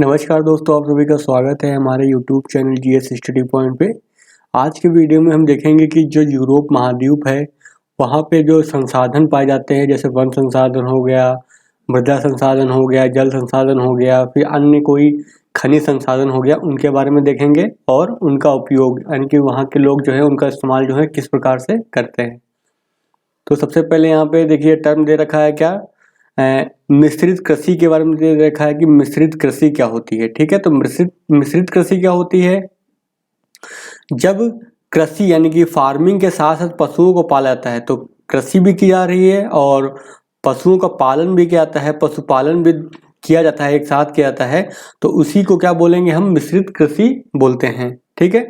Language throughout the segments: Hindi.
नमस्कार दोस्तों, आप सभी का स्वागत है हमारे YouTube channel GS study point पे। आज के वीडियो में हम देखेंगे कि जो यूरोप महाद्वीप है, वहाँ पे जो संसाधन पाए जाते हैं, जैसे वन संसाधन हो गया, मृदा संसाधन हो गया, जल संसाधन हो गया, फिर अन्य कोई खनिज संसाधन हो गया, उनके बारे में देखेंगे और उनका उपयोग यानी कि वहाँ के लोग जो है उनका इस्तेमाल जो है किस प्रकार से करते हैं। तो सबसे पहले यहाँ पे देखिए टर्म दे रखा है क्या, मिश्रित कृषि के बारे में दे रखा है कि मिश्रित कृषि क्या होती है। ठीक है, तो मिश्रित कृषि क्या होती है? जब कृषि यानी कि फार्मिंग के साथ साथ पशुओं को पाला जाता है, तो कृषि भी की जा रही है और पशुओं का पालन भी किया जाता है, पशुपालन भी किया जाता है, एक साथ किया जाता है, तो उसी को क्या बोलेंगे हम? मिश्रित कृषि बोलते हैं। ठीक है,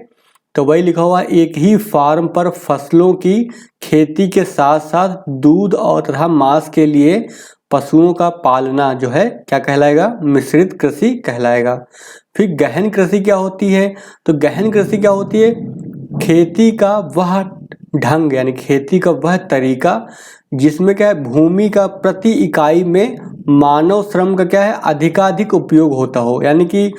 तो वही लिखा हुआ, एक ही फार्म पर फसलों की खेती के साथ साथ दूध और तथा मांस के लिए पशुओं का पालना जो है क्या कहलाएगा? मिश्रित कृषि कहलाएगा। फिर गहन कृषि क्या होती है? तो गहन कृषि क्या होती है? खेती का वह ढंग यानी खेती का वह तरीका जिसमें क्या है, भूमि का प्रति इकाई में मानव श्रम का क्या है, अधिकाधिक उपयोग होता हो। यानी कि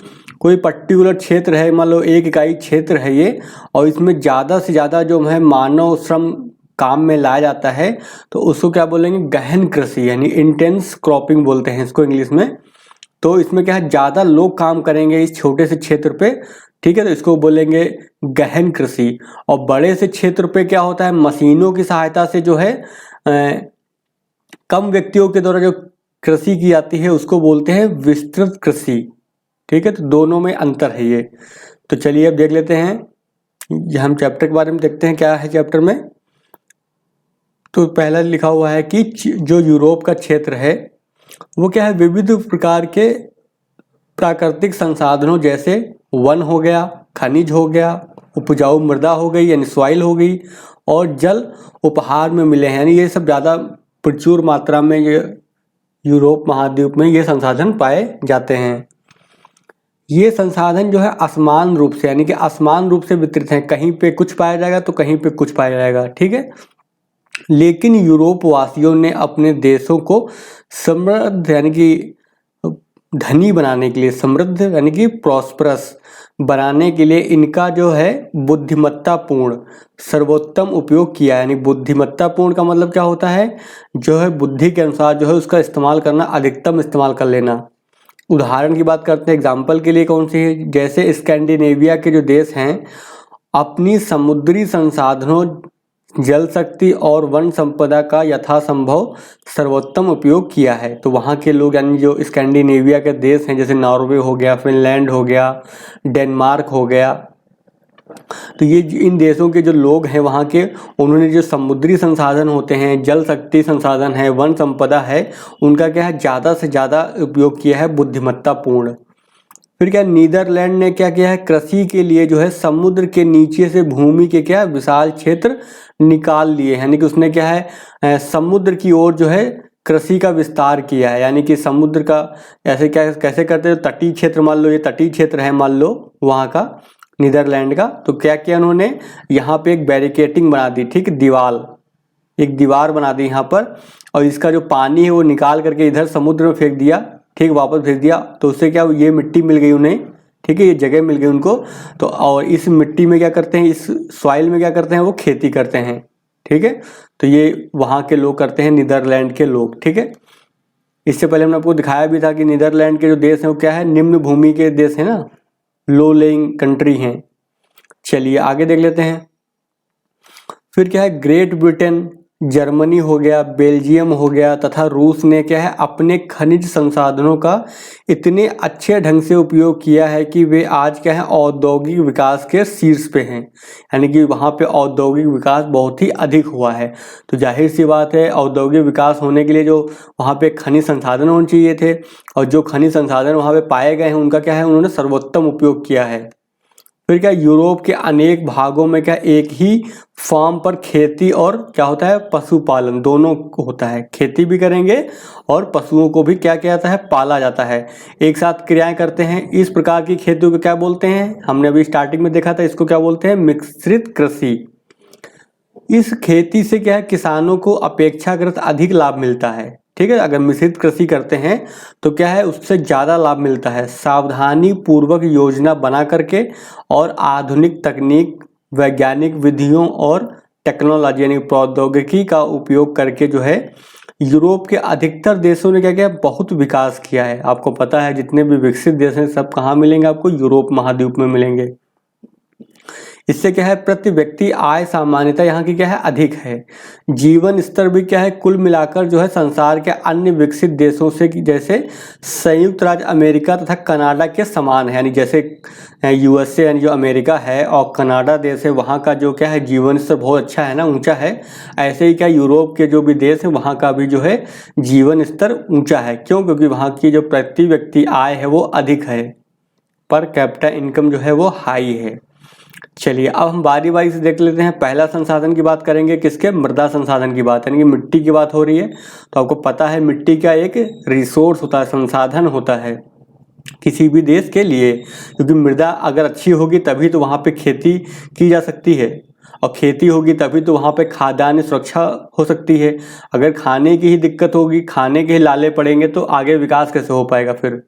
कोई पर्टिकुलर क्षेत्र है, मान लो 1 इकाई क्षेत्र है ये, और इसमें ज़्यादा से ज़्यादा जो है मानव श्रम काम में लाया जाता है, तो उसको क्या बोलेंगे? गहन कृषि यानी इंटेंस क्रॉपिंग बोलते हैं इसको इंग्लिश में। तो इसमें क्या है, ज़्यादा लोग काम करेंगे इस छोटे से क्षेत्र पे। ठीक है, तो इसको बोलेंगे गहन कृषि। और बड़े से क्षेत्र पे क्या होता है, मशीनों की सहायता से जो है कम व्यक्तियों के द्वारा जो कृषि की जाती है उसको बोलते हैं विस्तृत कृषि। ठीक है, तो दोनों में अंतर है ये। तो चलिए अब देख लेते हैं, हम चैप्टर के बारे में देखते हैं क्या है चैप्टर में। तो पहला लिखा हुआ है कि जो यूरोप का क्षेत्र है वो क्या है, विविध प्रकार के प्राकृतिक संसाधनों जैसे वन हो गया, खनिज हो गया, उपजाऊ मृदा हो गई यानी सॉइल हो गई, और जल उपहार में मिले हैं। यानी ये सब ज़्यादा प्रचुर मात्रा में ये यूरोप महाद्वीप में ये संसाधन पाए जाते हैं। ये संसाधन जो है असमान रूप से यानी कि असमान रूप से वितरित हैं, कहीं पे कुछ पाया जाएगा तो कहीं पे कुछ पाया जाएगा। ठीक है, लेकिन यूरोप वासियों ने अपने देशों को समृद्ध यानी कि धनी बनाने के लिए, समृद्ध यानी कि प्रॉस्परस बनाने के लिए इनका जो है बुद्धिमत्तापूर्ण सर्वोत्तम उपयोग किया। यानी बुद्धिमत्तापूर्ण का मतलब क्या होता है? जो है बुद्धि के अनुसार जो है उसका इस्तेमाल करना, अधिकतम इस्तेमाल कर लेना। उदाहरण की बात करते हैं, एग्जाम्पल के लिए कौन सी है? जैसे स्कैंडिनेविया के जो देश हैं, अपनी समुद्री संसाधनों, जल शक्ति और वन संपदा का यथासंभव सर्वोत्तम उपयोग किया है। तो वहाँ के लोग यानी जो स्कैंडिनेविया के देश हैं, जैसे नॉर्वे हो गया, फिनलैंड हो गया, डेनमार्क हो गया, तो ये इन देशों के जो लोग हैं वहाँ के, उन्होंने जो समुद्री संसाधन होते हैं, जल शक्ति संसाधन है, वन संपदा है, उनका क्या है, ज़्यादा से ज़्यादा उपयोग किया है बुद्धिमत्तापूर्ण। फिर क्या, नीदरलैंड ने क्या किया है, कृषि के लिए जो है समुद्र के नीचे से भूमि के क्या विशाल क्षेत्र निकाल लिए। यानी कि उसने क्या है, समुद्र की ओर जो है कृषि का विस्तार किया है। यानी कि समुद्र का ऐसे क्या कैसे करते हैं, तटीय क्षेत्र, मान लो ये तटीय क्षेत्र है, मान लो वहाँ का नीदरलैंड का, तो क्या किया उन्होंने, यहाँ पे एक बैरिकेटिंग बना दी। ठीक, एक दीवार बना दी यहाँ पर, और इसका जो पानी है वो निकाल करके इधर समुद्र में फेंक दिया। ठीक, वापस भेज दिया, तो उससे क्या, ये मिट्टी मिल गई उन्हें। ठीक है, ये जगह मिल गई उनको। तो और इस मिट्टी में क्या करते हैं, इस सॉइल में क्या करते हैं, वो खेती करते हैं। ठीक है, तो ये वहाँ के लोग करते हैं, नीदरलैंड के लोग। ठीक है, इससे पहले हमने आपको दिखाया भी था कि नीदरलैंड के जो देश हैं वो क्या है, निम्न भूमि के देश है ना, लो लेइंग कंट्री हैं। चलिए आगे देख लेते हैं। फिर क्या है, ग्रेट ब्रिटेन, जर्मनी हो गया, बेल्जियम हो गया तथा रूस ने क्या है, अपने खनिज संसाधनों का इतने अच्छे ढंग से उपयोग किया है कि वे आज क्या है, औद्योगिक विकास के शीर्ष पे हैं। यानी कि वहाँ पे औद्योगिक विकास बहुत ही अधिक हुआ है। तो जाहिर सी बात है, औद्योगिक विकास होने के लिए जो वहाँ पे खनिज संसाधन होने चाहिए थे, और जो खनिज संसाधन वहाँ पे पाए गए हैं उनका क्या है, उन्होंने सर्वोत्तम उपयोग किया है। फिर क्या, यूरोप के अनेक भागों में क्या एक ही फार्म पर खेती और क्या होता है, पशुपालन दोनों होता है। खेती भी करेंगे और पशुओं को भी क्या किया जाता है, पाला जाता है, एक साथ क्रियाएं करते हैं। इस प्रकार की खेती को क्या बोलते हैं, हमने अभी स्टार्टिंग में देखा था, इसको क्या बोलते हैं, मिश्रित कृषि। इस खेती से क्या है, किसानों को अपेक्षाकृत अधिक लाभ मिलता है। ठीक है। अगर मिश्रित कृषि करते हैं तो क्या है, उससे ज़्यादा लाभ मिलता है। सावधानी पूर्वक योजना बना करके और आधुनिक तकनीक, वैज्ञानिक विधियों और टेक्नोलॉजी यानी प्रौद्योगिकी का उपयोग करके जो है यूरोप के अधिकतर देशों ने क्या किया, बहुत विकास किया है। आपको पता है जितने भी विकसित देश हैं सब कहाँ मिलेंगे आपको, यूरोप महाद्वीप में मिलेंगे। इससे क्या है, प्रति व्यक्ति आय सामान्यतः यहाँ की क्या है, अधिक है। जीवन स्तर भी क्या है, कुल मिलाकर जो है संसार के अन्य विकसित देशों से जैसे संयुक्त राज्य अमेरिका तथा कनाडा के समान है। यानी जैसे यूएसए यानी जो अमेरिका है और कनाडा देश है, वहाँ का जो क्या है जीवन स्तर बहुत अच्छा है ना, ऊंचा है। ऐसे ही क्या यूरोप के जो भी देश हैं वहाँ का भी जो है जीवन स्तर ऊंचा है। क्यों? क्योंकि वहाँ की जो प्रति व्यक्ति आय है वो अधिक है, पर कैपिटा इनकम जो है वो हाई है। चलिए अब हम बारी बारी से देख लेते हैं। पहला संसाधन की बात करेंगे, किसके, मृदा संसाधन की बात, यानी कि मिट्टी की बात हो रही है। तो आपको पता है मिट्टी का एक रिसोर्स होता है, संसाधन होता है किसी भी देश के लिए, क्योंकि मृदा अगर अच्छी होगी तभी तो वहाँ पे खेती की जा सकती है, और खेती होगी तभी तो वहाँ पे खाद्यान्न सुरक्षा हो सकती है। अगर खाने की ही दिक्कत होगी, खाने के ही लाले पड़ेंगे तो आगे विकास कैसे हो पाएगा फिर।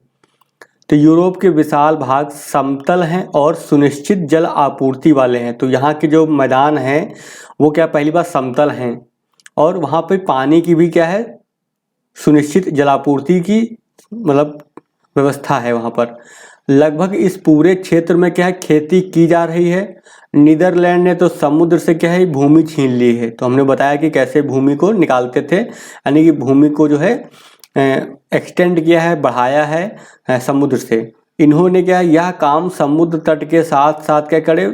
तो यूरोप के विशाल भाग समतल हैं और सुनिश्चित जल आपूर्ति वाले हैं। तो यहाँ के जो मैदान हैं वो क्या, पहली बात समतल हैं और वहाँ पे पानी की भी क्या है, सुनिश्चित जलापूर्ति की मतलब व्यवस्था है वहाँ पर। लगभग इस पूरे क्षेत्र में क्या है, खेती की जा रही है। नीदरलैंड ने तो समुद्र से क्या है, भूमि छीन ली है। तो हमने बताया कि कैसे भूमि को निकालते थे, यानी कि भूमि को जो है एक्सटेंड किया है, बढ़ाया है समुद्र से। इन्होंने क्या, यह काम समुद्र तट के साथ साथ क्या करे,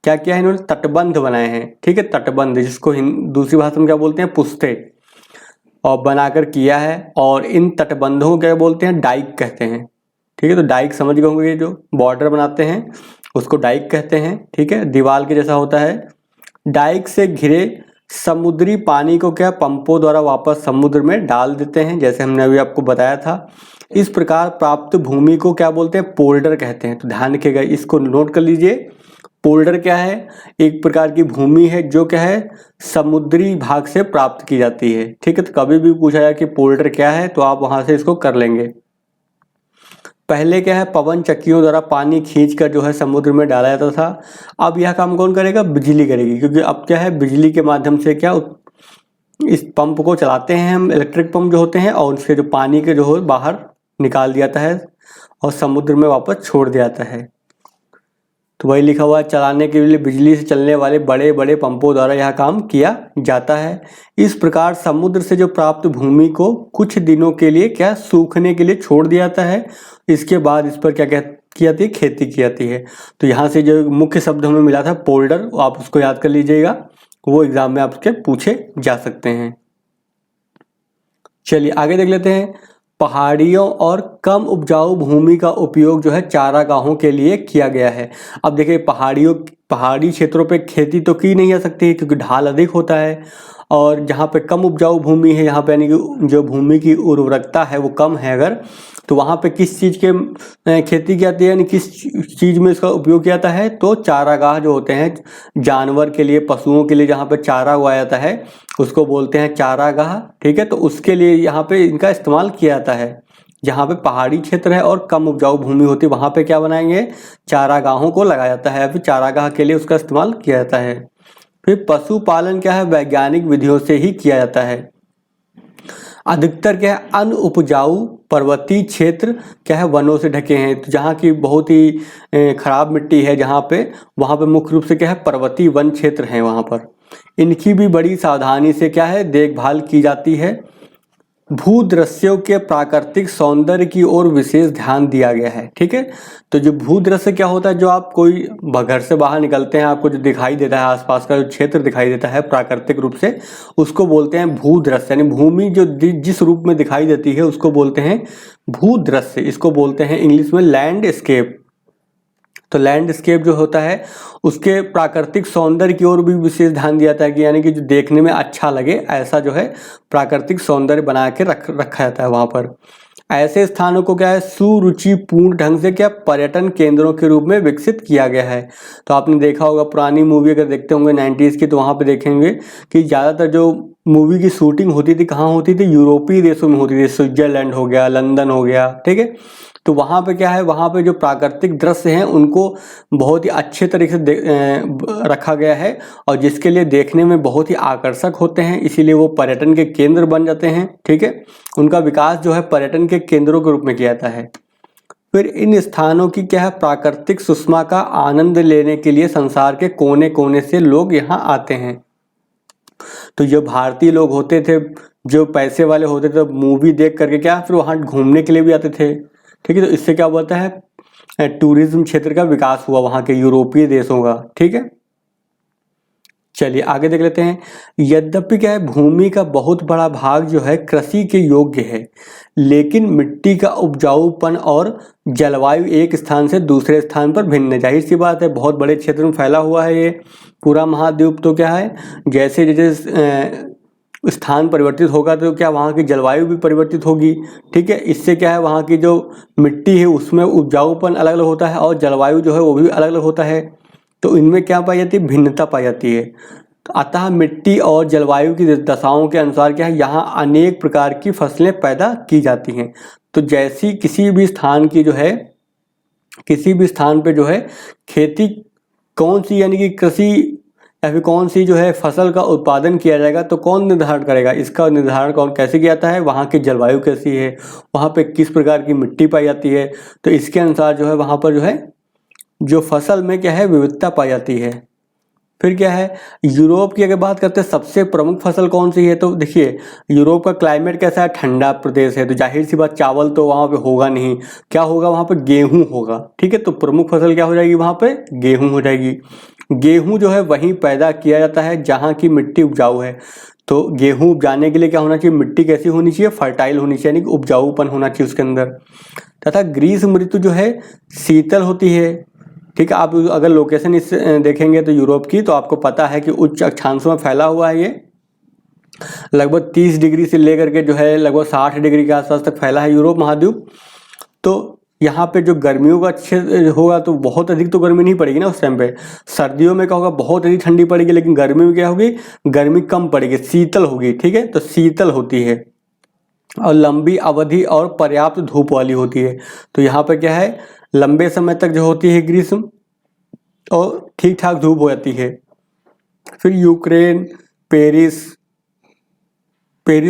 क्या किया है इन्होंने, तटबंध बनाए हैं। ठीक है, तटबंध जिसको दूसरी भाषा में क्या बोलते हैं, पुश्ते, और बनाकर किया है। और इन तटबंधों को क्या बोलते हैं, डाइक कहते हैं। ठीक है, तो डाइक समझ गए होंगे, जो बॉर्डर बनाते हैं उसको डाइक कहते हैं। ठीक है, दीवार के जैसा होता है। डाइक से घिरे समुद्री पानी को क्या, पंपों द्वारा वापस समुद्र में डाल देते हैं, जैसे हमने अभी आपको बताया था। इस प्रकार प्राप्त भूमि को क्या बोलते हैं, पोल्डर कहते हैं। तो ध्यान रखिएगा, इसको नोट कर लीजिए। पोल्डर क्या है, एक प्रकार की भूमि है जो क्या है, समुद्री भाग से प्राप्त की जाती है। ठीक है, तो कभी भी पूछा जाए कि पोल्डर क्या है तो आप वहां से इसको कर लेंगे। पहले क्या है, पवन चक्कियों द्वारा पानी खींचकर जो है समुद्र में डाला जाता था। अब यह काम कौन करेगा, बिजली करेगी, क्योंकि अब क्या है, बिजली के माध्यम से क्या इस पंप को चलाते हैं हम, इलेक्ट्रिक पंप जो होते हैं, और उसके जो पानी के जो है बाहर निकाल दिया जाता है और समुद्र में वापस छोड़ दिया जाता है। तो वही लिखा हुआ है, चलाने के लिए बिजली से चलने वाले बड़े बड़े पंपों द्वारा यह काम किया जाता है। इस प्रकार समुद्र से जो प्राप्त भूमि को कुछ दिनों के लिए क्या, सूखने के लिए छोड़ दिया जाता है। इसके बाद इस पर क्या की जाती है, खेती की जाती है। तो यहाँ से जो मुख्य शब्द हमें मिला था पोल्डर, आप उसको याद कर लीजिएगा, वो एग्जाम में आपके पूछे जा सकते हैं। चलिए आगे देख लेते हैं। पहाड़ियों और कम उपजाऊ भूमि का उपयोग जो है चारागाहों के लिए किया गया है। अब देखिए, पहाड़ी क्षेत्रों पे खेती तो की नहीं जा सकती क्योंकि ढाल अधिक होता है, और जहाँ पे कम उपजाऊ भूमि है, यहाँ पे यानी कि जो भूमि की उर्वरकता है वो कम है अगर, तो वहाँ पे किस चीज़ के खेती की जाती है, यानी किस चीज़ में इसका उपयोग किया जाता है, तो चारागाह जो होते हैं जानवर के लिए, पशुओं के लिए जहाँ पे चारा उगाया जाता है उसको बोलते हैं चारागाह। ठीक है, तो उसके लिए यहाँ पे इनका इस्तेमाल किया जाता है। जहाँ पे पहाड़ी क्षेत्र है और कम उपजाऊ भूमि होती है वहाँ पे क्या बनाएंगे, चारागाहों को लगाया जाता है, फिर चारागाह के लिए उसका इस्तेमाल किया जाता है। फिर पशुपालन क्या है, वैज्ञानिक विधियों से ही किया जाता है। अधिकतर क्या है, अनउपजाऊ पर्वतीय क्षेत्र क्या है, वनों से ढके हैं। तो जहाँ की बहुत ही खराब मिट्टी है जहाँ पे, वहाँ पे मुख्य रूप से क्या है, पर्वतीय वन क्षेत्र हैं वहाँ पर। इनकी भी बड़ी सावधानी से क्या है, देखभाल की जाती है। भूदृश्यों के प्राकृतिक सौंदर्य की ओर विशेष ध्यान दिया गया है। ठीक है, तो जो भूदृश्य क्या होता है, जो आप कोई घर से बाहर निकलते हैं आपको जो दिखाई देता है, आसपास का जो क्षेत्र दिखाई देता है प्राकृतिक रूप से, उसको बोलते हैं भूदृश्य। यानी भूमि जो जिस रूप में दिखाई देती है उसको बोलते हैं भूदृश्य। इसको बोलते हैं इंग्लिश में लैंडस्केप। तो लैंडस्केप जो होता है उसके प्राकृतिक सौंदर्य की ओर भी विशेष ध्यान दिया जाता है, कि यानी कि जो देखने में अच्छा लगे ऐसा जो है प्राकृतिक सौंदर्य बना के रखा जाता है वहाँ पर। ऐसे स्थानों को क्या है, सुरुचिपूर्ण ढंग से क्या, पर्यटन केंद्रों के रूप में विकसित किया गया है। तो आपने देखा होगा पुरानी मूवी अगर देखते होंगे 90s की, तो वहाँ पे देखेंगे कि ज़्यादातर जो मूवी की शूटिंग होती थी कहाँ होती थी, यूरोपीय देशों में होती थी, स्विट्जरलैंड हो गया, लंदन हो गया, ठीक है। तो वहाँ पे क्या है, वहाँ पे जो प्राकृतिक दृश्य हैं उनको बहुत ही अच्छे तरीके से रखा गया है, और जिसके लिए देखने में बहुत ही आकर्षक होते हैं, इसीलिए वो पर्यटन के केंद्र बन जाते हैं, ठीक है। उनका विकास जो है पर्यटन के केंद्रों के रूप में किया जाता है। फिर इन स्थानों की क्या है, प्राकृतिक सुषमा का आनंद लेने के लिए संसार के कोने कोने से लोग यहाँ आते हैं। तो जो भारतीय लोग होते थे, जो पैसे वाले होते थे, मूवी देख करके क्या फिर वहाँ घूमने के लिए भी आते थे, ठीक है। तो इससे क्या बोलता है, टूरिज्म क्षेत्र का विकास हुआ वहाँ के यूरोपीय देशों का, ठीक है। चलिए आगे देख लेते हैं। यद्यपि क्या है, भूमि का बहुत बड़ा भाग जो है कृषि के योग्य है, लेकिन मिट्टी का उपजाऊपन और जलवायु एक स्थान से दूसरे स्थान पर भिन्न है। जाहिर सी बात है, बहुत बड़े क्षेत्र में फैला हुआ है ये पूरा महाद्वीप, तो क्या है, जैसे जैसे स्थान परिवर्तित होगा तो क्या वहाँ की जलवायु भी परिवर्तित होगी, ठीक है। इससे क्या है, वहाँ की जो मिट्टी है उसमें उपजाऊपन अलग अलग होता है, और जलवायु जो है वो भी अलग अलग होता है। तो इनमें क्या पाई जाती है, भिन्नता पाई जाती है। तो अतः मिट्टी और जलवायु की दशाओं के अनुसार क्या है, यहाँ अनेक प्रकार की फसलें पैदा की जाती हैं। तो जैसी किसी भी स्थान की जो है, किसी भी स्थान पे जो है खेती कौन सी, यानी कि कृषि या फिर कौन सी जो है फसल का उत्पादन किया जाएगा, तो कौन निर्धारण करेगा, इसका निर्धारण कौन कैसे किया जाता है, वहाँ की जलवायु कैसी है, वहाँ पे किस प्रकार की मिट्टी पाई जाती है। तो इसके अनुसार जो है वहाँ पर जो है जो फसल में क्या है विविधता पाई जाती है। फिर क्या है, यूरोप की अगर बात करते हैं सबसे प्रमुख फसल कौन सी है, तो देखिए यूरोप का क्लाइमेट कैसा है, ठंडा प्रदेश है, तो जाहिर सी बात चावल तो वहाँ पे होगा नहीं, क्या होगा वहाँ पे गेहूं होगा, ठीक है। तो प्रमुख फसल क्या हो जाएगी वहाँ पे, गेहूं हो जाएगी। गेहूं जो है वहीं पैदा किया जाता है जहाँ की मिट्टी उपजाऊ है। तो गेहूं उपजाने के लिए क्या होना चाहिए, मिट्टी कैसी होनी चाहिए, फर्टाइल होनी चाहिए, यानी कि उपजाऊपन होना चाहिए उसके अंदर। तथा ग्रीष्म ऋतु जो है शीतल होती है, ठीक है। आप अगर लोकेशन इस देखेंगे तो यूरोप की, तो आपको पता है कि उच्च अक्षांशों में फैला हुआ है ये, लगभग 30 डिग्री से लेकर के जो है लगभग 60 डिग्री के आसपास तक फैला है यूरोप महाद्वीप। तो यहाँ पे जो गर्मियों का क्षेत्र होगा तो बहुत अधिक तो गर्मी नहीं पड़ेगी ना उस टाइम पे, सर्दियों में क्या होगा बहुत अधिक ठंडी पड़ेगी, लेकिन गर्मी में क्या होगी, गर्मी कम पड़ेगी, शीतल होगी, ठीक है। तो शीतल होती है और लंबी अवधि और पर्याप्त धूप वाली होती है। तो यहाँ पे क्या है, लंबे समय तक जो होती है ग्रीष्म और ठीक ठाक धूप हो जाती है। फिर यूक्रेन, पेरिस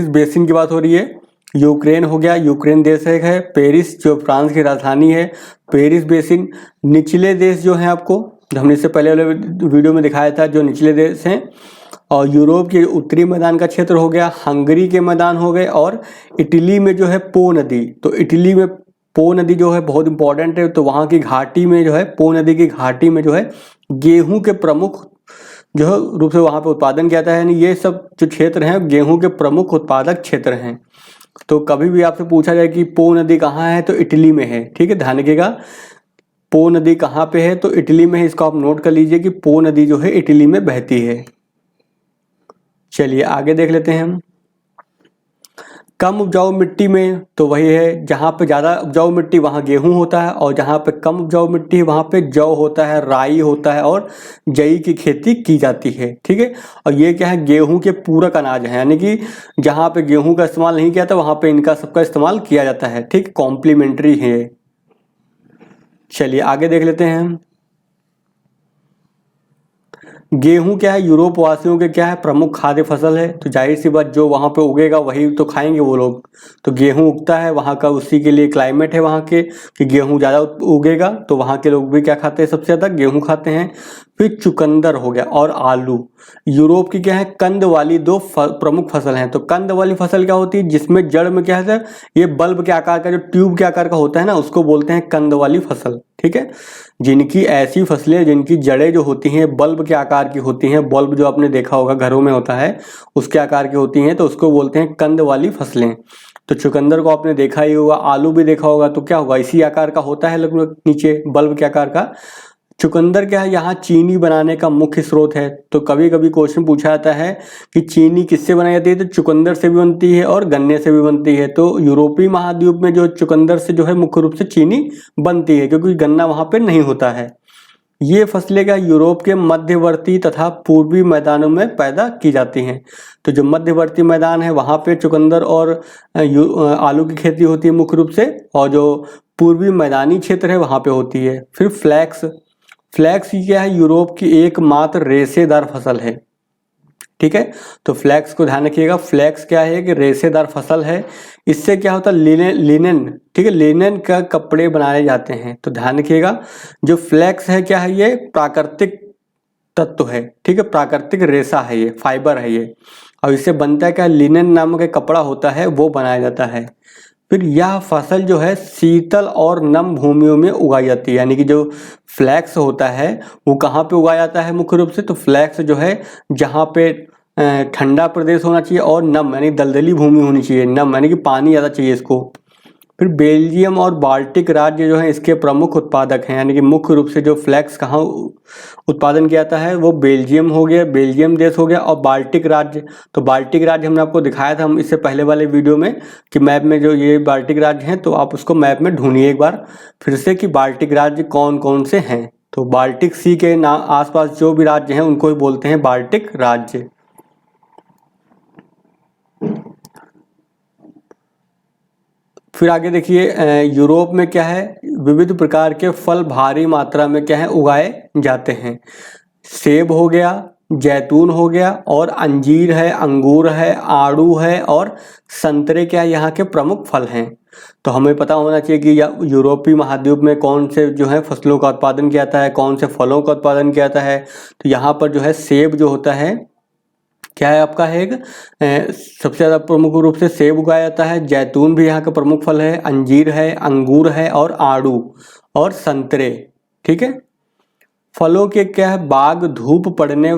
बेसिन की बात हो रही है। यूक्रेन हो गया, यूक्रेन देश है, पेरिस जो फ्रांस की राजधानी है, पेरिस बेसिन। निचले देश जो हैं आपको हमने इससे पहले वाले वीडियो में दिखाया था, जो निचले देश हैं, और यूरोप के उत्तरी मैदान का क्षेत्र हो गया, हंगरी के मैदान हो गए, और इटली में जो है पो नदी। तो इटली में पो नदी जो है बहुत इंपॉर्टेंट है, तो वहाँ की घाटी में जो है, पो नदी की घाटी में जो है गेहूं के प्रमुख जो है रूप से वहाँ पे उत्पादन किया जाता है। यानी ये सब जो क्षेत्र हैं गेहूं के प्रमुख उत्पादक क्षेत्र हैं। तो कभी भी आपसे पूछा जाए कि पो नदी कहाँ है, तो इटली में है, ठीक है। ध्यान रखिएगा, पो नदी कहाँ पे है, तो इटली में है। इसको आप नोट कर लीजिए कि पो नदी जो है इटली में बहती है। चलिए आगे देख लेते हैं हम। कम उपजाऊ मिट्टी में तो वही है, जहाँ पे ज़्यादा उपजाऊ मिट्टी वहाँ गेहूं होता है, और जहाँ पे कम उपजाऊ मिट्टी है वहाँ पे जौ होता है, राई होता है, और जई की खेती की जाती है, ठीक है। और ये क्या है, गेहूं के पूरक अनाज है, यानी कि जहाँ पे गेहूं का इस्तेमाल नहीं किया था वहाँ पे इनका सबका इस्तेमाल किया जाता है, ठीक, कॉम्प्लीमेंट्री है। चलिए आगे देख लेते हैं। गेहूं क्या है, यूरोप वासियों के क्या है, प्रमुख खाद्य फसल है। तो जाहिर सी बात जो वहाँ पे उगेगा वही तो खाएंगे वो लोग। तो गेहूं उगता है वहाँ का, उसी के लिए क्लाइमेट है वहाँ के कि गेहूं ज़्यादा उगेगा, तो वहाँ के लोग भी क्या खाते हैं, सबसे ज़्यादा गेहूं खाते हैं। फिर चुकंदर हो गया और आलू। यूरोप की क्या है, कंद वाली दो प्रमुख फसल हैं। तो कंद वाली फसल क्या होती है, जिसमें जड़ में क्या है, ये बल्ब के आकार का, जो ट्यूब के आकार का होता है ना, उसको बोलते हैं कंद वाली फसल, ठीक है। जिनकी ऐसी फसलें जिनकी जड़ें जो होती हैं बल्ब के आकार की होती हैं, बल्ब जो आपने देखा होगा घरों में होता है उसके आकार की होती हैं, तो उसको बोलते हैं कंद वाली फसलें। तो चुकंदर को आपने देखा ही होगा, आलू भी देखा होगा, तो क्या होगा, इसी आकार का होता है लगभग नीचे बल्ब के आकार का। चुकंदर क्या है, यहाँ चीनी बनाने का मुख्य स्रोत है। तो कभी कभी क्वेश्चन पूछा जाता है कि चीनी किससे बनाई जाती है, तो चुकंदर से भी बनती है और गन्ने से भी बनती है। तो यूरोपीय महाद्वीप में जो चुकंदर से जो है मुख्य रूप से चीनी बनती है, क्योंकि गन्ना वहाँ पे नहीं होता है। ये फसलें क्या यूरोप के मध्यवर्ती तथा पूर्वी मैदानों में पैदा की जाती हैं। तो जो मध्यवर्ती मैदान है वहाँ पे चुकंदर और आलू की खेती होती है मुख्य रूप से, और जो पूर्वी मैदानी क्षेत्र है वहाँ पे होती है। फिर फ्लैक्स, फ्लैक्स क्या है, यूरोप की एकमात्र रेशेदार फसल है। ठीक है, तो फ्लैक्स को ध्यान रखिएगा, फ्लैक्स क्या है कि रेशेदार फसल है। इससे क्या होता है, लिनेन, ठीक है, लिनेन का कपड़े बनाए जाते हैं। तो ध्यान रखिएगा, जो फ्लैक्स है क्या है, ये प्राकृतिक तत्व है। ठीक है, प्राकृतिक रेशा है, ये फाइबर है ये, और इससे बनता है क्या, लिनेन नामक एक कपड़ा होता है, वो बनाया जाता है। फिर यह फसल जो है शीतल और नम भूमियों में उगाई जाती है। यानी कि जो फ्लैक्स होता है वो कहाँ पे उगाया जाता है मुख्य रूप से, तो फ्लैक्स जो है जहाँ पे ठंडा प्रदेश होना चाहिए और नम यानी दलदली भूमि होनी चाहिए, नम यानी कि पानी ज़्यादा चाहिए इसको। फिर बेल्जियम और बाल्टिक राज्य जो है इसके प्रमुख उत्पादक हैं। यानी कि मुख्य रूप से जो फ्लैक्स कहाँ उत्पादन किया जाता है वो बेल्जियम हो गया, बेल्जियम देश हो गया, और बाल्टिक राज्य। तो बाल्टिक राज्य हमने आपको दिखाया था हम इससे पहले वाले वीडियो में कि मैप में जो ये बाल्टिक राज्य हैं, तो आप उसको मैप में ढूंढिए एक बार फिर से कि बाल्टिक राज्य कौन कौन से हैं। तो बाल्टिक सी के नाम आसपास जो भी राज्य हैं उनको ही बोलते हैं बाल्टिक राज्य। फिर आगे देखिए, यूरोप में क्या है, विविध प्रकार के फल भारी मात्रा में क्या है उगाए जाते हैं। सेब हो गया, जैतून हो गया, और अंजीर है, अंगूर है, आड़ू है, और संतरे क्या यहाँ के प्रमुख फल हैं। तो हमें पता होना चाहिए कि यूरोपीय महाद्वीप में कौन से जो है फसलों का उत्पादन किया जाता है, कौन से फलों का उत्पादन किया जाता है। तो यहाँ पर जो है सेब जो होता है क्या है आपका है, सबसे ज़्यादा प्रमुख रूप से सेब उगाया जाता है। जैतून भी यहाँ का प्रमुख फल है, अंजीर है, अंगूर है, और आड़ू और संतरे। ठीक है, फलों के क्या है बाग धूप पड़ने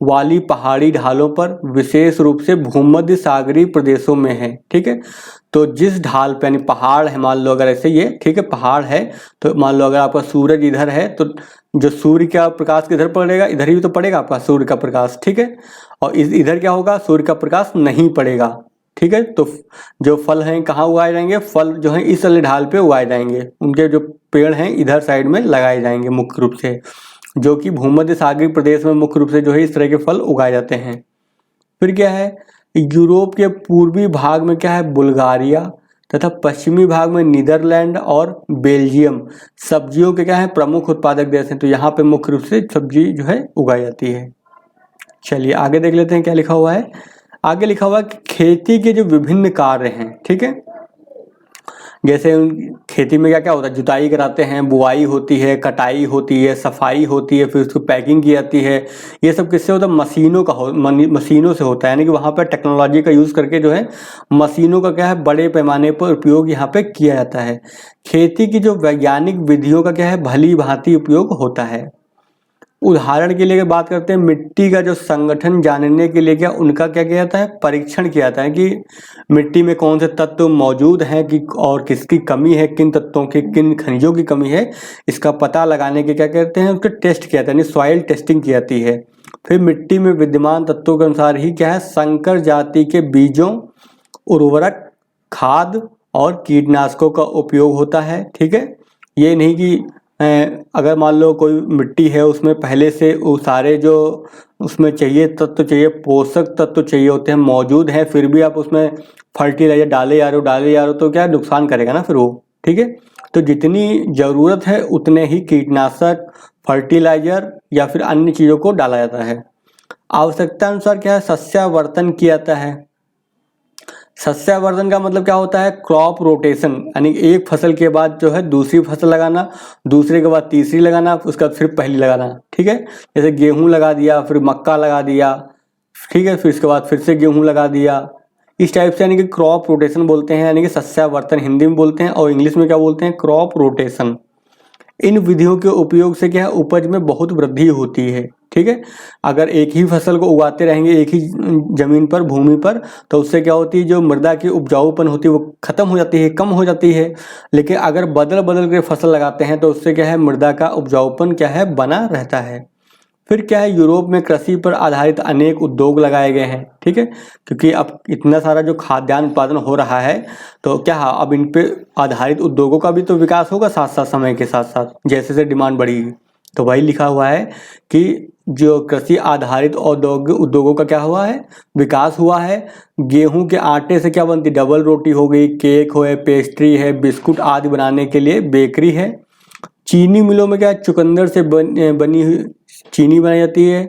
वाली पहाड़ी ढालों पर, विशेष रूप से भूमध्य सागरीय प्रदेशों में है। ठीक है, तो जिस ढाल पे यानी पहाड़ है, मान लो अगर ऐसे ये ठीक है पहाड़ है, तो मान लो अगर आपका सूरज इधर है तो जो सूर्य का प्रकाश किधर पड़ेगा, इधर ही तो पड़ेगा आपका सूर्य का प्रकाश। ठीक है, और इधर क्या होगा, सूर्य का प्रकाश नहीं पड़ेगा। ठीक है, तो जो फल हैं कहाँ उगाए जाएंगे, फल जो है इस वाले ढाल पे उगाए जाएंगे, उनके जो पेड़ हैं इधर साइड में लगाए जाएंगे मुख्य रूप से, जो कि भूमध्य सागरीय प्रदेश में मुख्य रूप से जो है इस तरह के फल उगाए जाते हैं। फिर क्या है, यूरोप के पूर्वी भाग में क्या है बुल्गारिया तथा पश्चिमी भाग में नीदरलैंड और बेल्जियम सब्जियों के क्या है प्रमुख उत्पादक देश हैं। तो यहाँ पे मुख्य रूप से सब्जी जो है उगाई जाती है। चलिए आगे देख लेते हैं क्या लिखा हुआ है। आगे लिखा हुआ है कि खेती के जो विभिन्न कार्य हैं, ठीक है, जैसे खेती में क्या क्या होता है, जुताई कराते हैं, बुआई होती है, कटाई होती है, सफाई होती है, फिर उसको पैकिंग की जाती है। ये सब किससे होता है, मशीनों से होता है। यानी कि वहाँ पर टेक्नोलॉजी का यूज़ करके जो है मशीनों का क्या है बड़े पैमाने पर उपयोग यहाँ पे किया जाता है। खेती की जो वैज्ञानिक विधियों का क्या है भली भांति उपयोग होता है। उदाहरण के लिए बात करते हैं, मिट्टी का जो संगठन जानने के लिए क्या उनका क्या किया जाता है, परीक्षण किया जाता है कि मिट्टी में कौन से तत्व मौजूद हैं कि और किसकी कमी है, किन तत्वों की किन खनिजों की कमी है, इसका पता लगाने के क्या कहते हैं उसके टेस्ट किया जाता है, यानी सॉइल टेस्टिंग की जाती है। फिर मिट्टी में विद्यमान तत्वों के अनुसार ही क्या है संकर जाति के बीजों, उर्वरक, खाद और कीटनाशकों का उपयोग होता है। ठीक है, ये नहीं कि अगर मान लो कोई मिट्टी है उसमें पहले से वो सारे जो उसमें चाहिए तत्व चाहिए, पोषक तत्व चाहिए होते हैं मौजूद हैं, फिर भी आप उसमें फर्टिलाइजर डाले जा रहे हो तो क्या नुकसान करेगा ना फिर वो। ठीक है, तो जितनी ज़रूरत है उतने ही कीटनाशक, फर्टिलाइजर या फिर अन्य चीज़ों को डाला जाता है। आवश्यकता अनुसार क्या है सस्यावर्धन किया जाता है। सस्यावर्धन का मतलब क्या होता है, क्रॉप रोटेशन, यानी एक फसल के बाद जो है दूसरी फसल लगाना, दूसरे के बाद तीसरी लगाना, उसके बाद फिर पहली लगाना। ठीक है, जैसे गेहूं लगा दिया, फिर मक्का लगा दिया, ठीक है, फिर इसके बाद फिर से गेहूं लगा दिया, इस टाइप से यानी कि क्रॉप रोटेशन बोलते हैं, यानी कि सस्यावर्धन हिंदी में बोलते हैं और इंग्लिश में क्या बोलते हैं क्रॉप रोटेशन। इन विधियों के उपयोग से क्या है उपज में बहुत वृद्धि होती है। ठीक है, अगर एक ही फसल को उगाते रहेंगे एक ही जमीन पर, भूमि पर, तो उससे क्या होती है जो मृदा की उपजाऊपन होती है वो खत्म हो जाती है, कम हो जाती है। लेकिन अगर बदल बदल के फसल लगाते हैं तो उससे क्या है मृदा का उपजाऊपन क्या है बना रहता है। फिर क्या है यूरोप में कृषि पर आधारित अनेक उद्योग लगाए गए हैं। ठीक है, क्योंकि अब इतना सारा जो खाद्यान्न उत्पादन हो रहा है तो क्या अब इन पे आधारित उद्योगों का भी तो विकास होगा साथ साथ, समय के साथ साथ जैसे जैसे डिमांड बढ़ेगी। तो वही लिखा हुआ है कि जो कृषि आधारित उद्योगों का क्या हुआ है, विकास हुआ है। गेहूं के आटे से क्या बनती है, डबल रोटी हो गई, केक है, पेस्ट्री है, बिस्कुट आदि बनाने के लिए बेकरी है। चीनी मिलों में क्या है, चुकंदर से बनी हुई चीनी बनाई जाती है।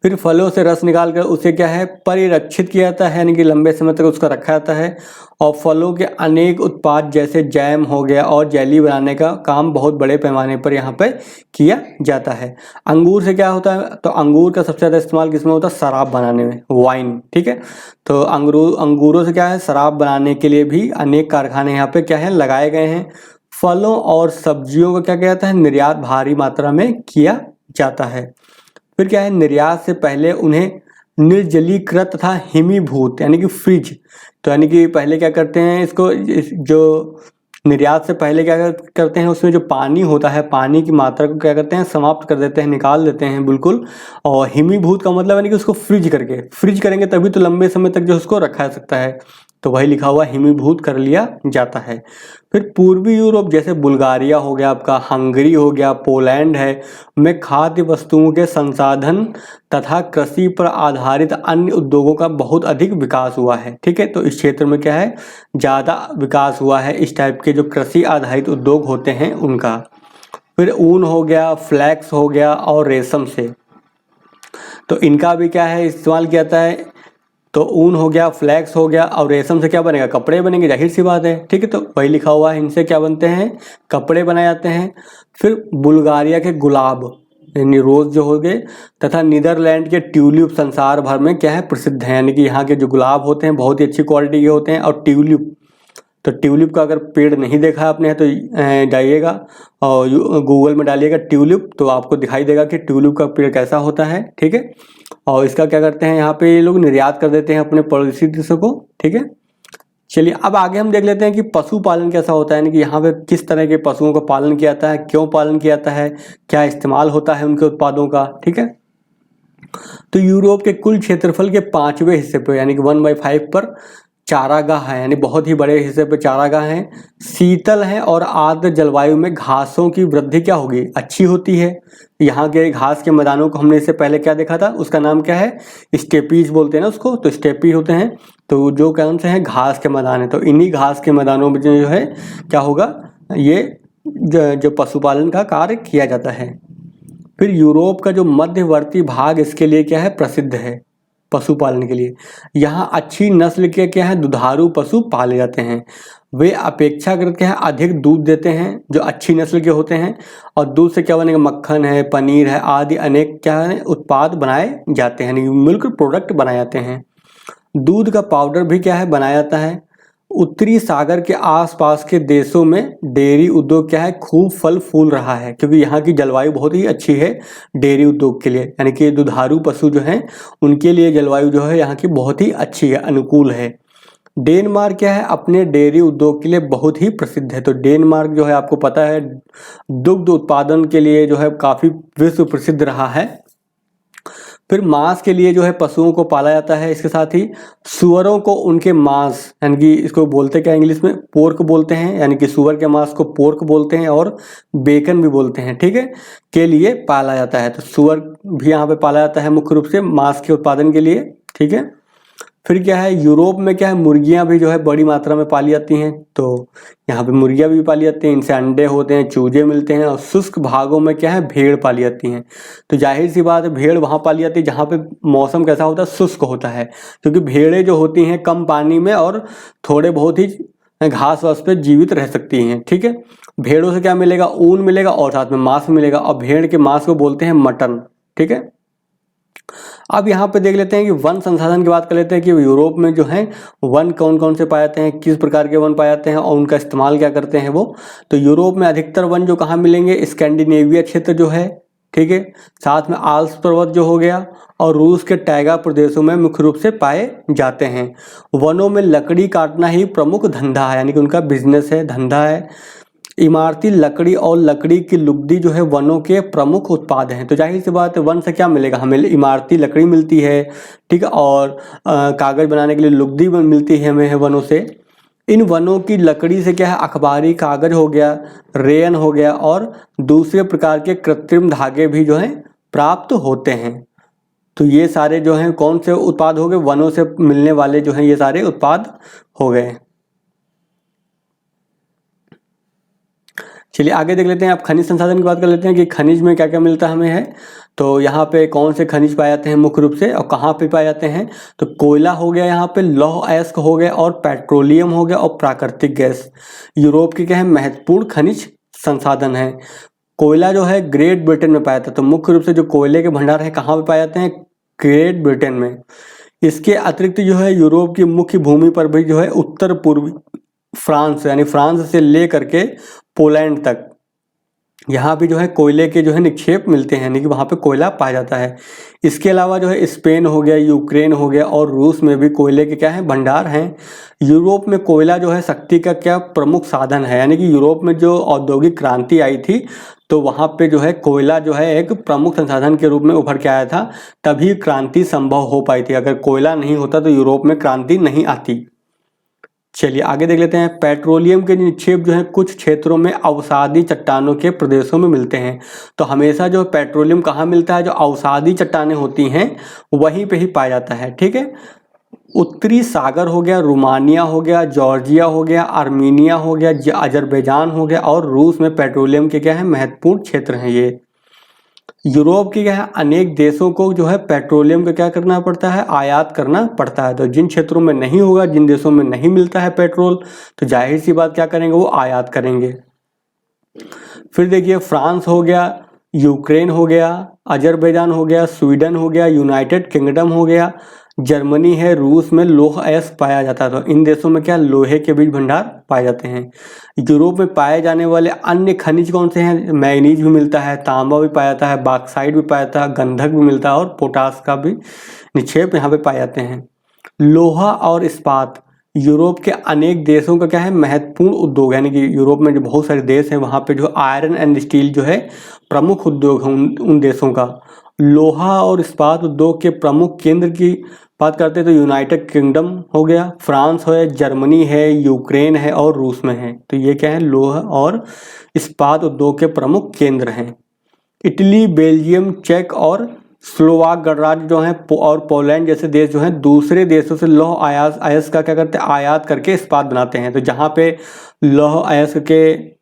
फिर फलों से रस निकाल कर उसे क्या है, परिरक्षित किया जाता है, यानी कि लंबे समय तक उसका रखा जाता है। और फलों के अनेक उत्पाद जैसे जैम हो गया और जेली बनाने का काम बहुत बड़े पैमाने पर यहाँ पे किया जाता है। अंगूर से क्या होता है, तो अंगूर का सबसे ज़्यादा इस्तेमाल किसमें होता है, शराब बनाने में, वाइन। ठीक है, तो अंगूरों से क्या है, शराब बनाने के लिए भी अनेक कारखाने यहाँ पे क्या है, लगाए गए हैं। फलों और सब्जियों का क्या किया जाता है, निर्यात भारी मात्रा में किया जाता है। फिर क्या है, निर्यात से पहले उन्हें निर्जलीकृत तथा हिमीभूत यानी कि फ्रिज, तो यानी कि पहले क्या करते हैं इसको, जो निर्यात से पहले क्या करते हैं, उसमें जो पानी होता है, पानी की मात्रा को क्या करते हैं, समाप्त कर देते हैं, निकाल देते हैं बिल्कुल। और हिमीभूत का मतलब यानी कि उसको फ्रिज करेंगे तभी तो लंबे समय तक जो उसको रखा जा सकता है, तो वही लिखा हुआ हिमीभूत कर लिया जाता है। फिर पूर्वी यूरोप जैसे बुल्गारिया हो गया आपका, हंगरी हो गया, पोलैंड है, में खाद्य वस्तुओं के संसाधन तथा कृषि पर आधारित अन्य उद्योगों का बहुत अधिक विकास हुआ है। ठीक है, तो इस क्षेत्र में क्या है, ज़्यादा विकास हुआ है इस टाइप के जो कृषि आधारित उद्योग होते हैं उनका। फिर ऊन हो गया, फ्लैक्स हो गया और रेशम से, तो इनका भी क्या है, इस्तेमाल किया जाता है। तो ऊन हो गया, फ्लैक्स हो गया और रेशम से क्या बनेगा, कपड़े बनेंगे, जाहिर सी बात है। ठीक है, तो वही लिखा हुआ है, इनसे क्या बनते हैं, कपड़े बनाए जाते हैं। फिर बुल्गारिया के गुलाब यानी रोज जो हो गए तथा नीदरलैंड के ट्यूलिप संसार भर में क्या है, प्रसिद्ध है, यानी कि यहाँ के जो गुलाब होते हैं बहुत ही अच्छी क्वालिटी के होते हैं। और ट्यूलिप, तो ट्यूलिप का अगर पेड़ नहीं देखा आपने तो जाइएगा और गूगल में डालिएगा ट्यूलिप, तो आपको दिखाई देगा कि ट्यूलिप का पेड़ कैसा होता है। ठीक है, और इसका क्या करते हैं, यहाँ पे ये लोग निर्यात कर देते हैं अपने पड़ोसी देशों को। ठीक है, चलिए अब आगे हम देख लेते हैं कि पशुपालन कैसा होता है, यानी कि यहाँ पे किस तरह के पशुओं का पालन किया जाता है, क्यों पालन किया जाता है, क्या इस्तेमाल होता है उनके उत्पादों का। ठीक है, तो यूरोप के कुल क्षेत्रफल के 5वें हिस्से पर यानी कि 1/5 पर चारागाह है, यानी बहुत ही बड़े हिस्से पे चारागाह हैं। शीतल है और आर्द्र जलवायु में घासों की वृद्धि क्या होगी, अच्छी होती है। यहाँ के घास के मैदानों को हमने इससे पहले क्या देखा था, उसका नाम क्या है, स्टेपीज बोलते हैं ना उसको, तो स्टेपी होते हैं, तो जो कौन से हैं, घास के मैदान है। तो इन्हीं घास के मैदानों में जो है क्या होगा, ये जो पशुपालन का कार्य किया जाता है। फिर यूरोप का जो मध्यवर्ती भाग इसके लिए क्या है, प्रसिद्ध है पशुपालन के लिए। यहाँ अच्छी नस्ल के क्या है, दुधारू पशु पाले जाते हैं। वे अपेक्षाकृत क्या है, अधिक दूध देते हैं, जो अच्छी नस्ल के होते हैं। और दूध से क्या बनेगा, मक्खन है, पनीर है आदि अनेक क्या है, उत्पाद बनाए जाते हैं, यानी मिल्क प्रोडक्ट बनाए जाते हैं। दूध का पाउडर भी क्या है, बनाया जाता है। उत्तरी सागर के आसपास के देशों में डेयरी उद्योग क्या है, खूब फल फूल रहा है, क्योंकि यहाँ की जलवायु बहुत ही अच्छी है डेयरी उद्योग के लिए, यानी कि दुधारू पशु जो हैं उनके लिए जलवायु जो है यहाँ की बहुत ही अच्छी है, अनुकूल है। डेनमार्क क्या है, अपने डेयरी उद्योग के लिए बहुत ही प्रसिद्ध है। तो डेनमार्क जो है आपको पता है दुग्ध उत्पादन के लिए जो है काफ़ी विश्व प्रसिद्ध रहा है। फिर मांस के लिए जो है पशुओं को पाला जाता है। इसके साथ ही सुअरों को उनके मांस, यानी कि इसको बोलते क्या इंग्लिश में, पोर्क बोलते हैं, यानी कि सुअर के मांस को पोर्क बोलते हैं और बेकन भी बोलते हैं। ठीक है, के लिए पाला जाता है। तो सुअर भी यहाँ पे पाला जाता है मुख्य रूप से मांस के उत्पादन के लिए। ठीक है, फिर क्या है, यूरोप में क्या है, मुर्गियां भी जो है बड़ी मात्रा में पाली जाती हैं। तो यहाँ पे मुर्गियां भी पाली जाती हैं, इनसे अंडे होते हैं, चूजे मिलते हैं। और शुष्क भागों में क्या है, भेड़ पाली जाती हैं। तो जाहिर सी बात है भेड़ वहाँ पाली जाती है जहाँ पे मौसम कैसा होता है, शुष्क होता है, क्योंकि भेड़ें जो होती हैं कम पानी में और थोड़े बहुत ही घास वास पे जीवित रह सकती हैं। ठीक है, भेड़ों से क्या मिलेगा, ऊन मिलेगा और साथ में मांस मिलेगा, और भेड़ के मांस को बोलते हैं मटन। ठीक है, अब यहाँ पे देख लेते हैं कि वन संसाधन की बात कर लेते हैं कि यूरोप में जो है वन कौन कौन से पाए जाते हैं, किस प्रकार के वन पाए जाते हैं और उनका इस्तेमाल क्या करते हैं वो। तो यूरोप में अधिकतर वन जो कहाँ मिलेंगे, स्कैंडिनेविया क्षेत्र जो है। ठीक है, साथ में आल्प्स पर्वत जो हो गया और रूस के टैगा प्रदेशों में मुख्य रूप से पाए जाते हैं। वनों में लकड़ी काटना ही प्रमुख धंधा है, यानी कि उनका बिजनेस है, धंधा है। इमारती लकड़ी और लकड़ी की लुगदी जो है वनों के प्रमुख उत्पाद हैं। तो जाहिर सी बात है वन से क्या मिलेगा, हमें इमारती लकड़ी मिलती है। ठीक है, और कागज बनाने के लिए लुगदी मिलती है हमें वनों से। इन वनों की लकड़ी से क्या है, अखबारी कागज हो गया, रेयन हो गया और दूसरे प्रकार के कृत्रिम धागे भी जो हैं प्राप्त होते हैं। तो ये सारे जो हैं कौन से उत्पाद हो गए, वनों से मिलने वाले जो हैं ये सारे उत्पाद हो गए। चलिए आगे देख लेते हैं। आप खनिज संसाधन की बात कर लेते हैं कि खनिज में क्या क्या मिलता हमें है। तो यहाँ पे कौन से खनिज पाए जाते हैं मुख्य रूप से और कहाँ पे पाए जाते हैं। तो कोयला हो गया, यहाँ पे लौह अयस्क हो गया और पेट्रोलियम हो गया और प्राकृतिक गैस यूरोप की क्या है महत्वपूर्ण खनिज संसाधन है। कोयला जो है ग्रेट ब्रिटेन में पाया जाता है। तो मुख्य रूप से जो कोयले के भंडार है कहाँ पे पाए जाते हैं, ग्रेट ब्रिटेन में। इसके अतिरिक्त जो है यूरोप की मुख्य भूमि पर भी जो है उत्तर पूर्वी फ्रांस यानी फ्रांस से ले करके पोलैंड तक यहाँ भी जो है कोयले के जो है निक्षेप मिलते हैं, यानी कि वहाँ पे कोयला पाया जाता है। इसके अलावा जो है स्पेन हो गया, यूक्रेन हो गया और रूस में भी कोयले के क्या है भंडार हैं। यूरोप में कोयला जो है शक्ति का क्या प्रमुख साधन है, यानी कि यूरोप में जो औद्योगिक क्रांति आई थी तो वहाँ पे जो है कोयला जो है एक प्रमुख संसाधन के रूप में उभर के आया था, तभी क्रांति संभव हो पाई थी। अगर कोयला नहीं होता तो यूरोप में क्रांति नहीं आती। चलिए आगे देख लेते हैं। पेट्रोलियम के निक्षेप जो है कुछ क्षेत्रों में अवसादी चट्टानों के प्रदेशों में मिलते हैं। तो हमेशा जो पेट्रोलियम कहाँ मिलता है, जो अवसादी चट्टानें होती हैं वहीं पे ही पाया जाता है। ठीक है, उत्तरी सागर हो गया, रोमानिया हो गया, जॉर्जिया हो गया, आर्मीनिया हो गया, अजरबैजान हो गया और रूस में पेट्रोलियम के क्या है महत्वपूर्ण क्षेत्र हैं ये। यूरोप के क्या है अनेक देशों को जो है पेट्रोलियम का क्या करना पड़ता है, आयात करना पड़ता है। तो जिन क्षेत्रों में नहीं होगा, जिन देशों में नहीं मिलता है पेट्रोल, तो जाहिर सी बात क्या करेंगे, वो आयात करेंगे। फिर देखिए फ्रांस हो गया, यूक्रेन हो गया, अजरबैजान हो गया, स्वीडन हो गया, यूनाइटेड किंगडम हो गया, जर्मनी है, रूस में लौह अयस्क पाया जाता है। तो इन देशों में क्या लोहे के बीज भंडार पाए जाते हैं। यूरोप में पाए जाने वाले अन्य खनिज कौन से हैं, मैग्नीज भी मिलता है, तांबा भी पाया जाता है, बॉक्साइट भी पाया जाता है, गंधक भी मिलता है और पोटास का भी निक्षेप यहाँ पे पाए जाते हैं। लोहा और इस्पात यूरोप के अनेक देशों का क्या है महत्वपूर्ण उद्योग, यानी कि यूरोप में जो बहुत सारे देश हैं वहाँ पे जो आयरन एंड स्टील जो है प्रमुख उद्योग हैं उन देशों का। लोहा और इस्पात उद्योग के प्रमुख केंद्र की बात करते हैं तो यूनाइटेड किंगडम हो गया, फ्रांस है, जर्मनी है, यूक्रेन है और रूस में है। तो ये क्या है लोहा और इस्पात उद्योग के प्रमुख केंद्र हैं। इटली, बेल्जियम, चेक और स्लोवाक गणराज्य जो हैं और पोलैंड जैसे देश जो हैं दूसरे देशों से लौह अयस्क का क्या करते हैं आयात करके इस्पात बनाते हैं। तो जहाँ पे लौह अयस्क के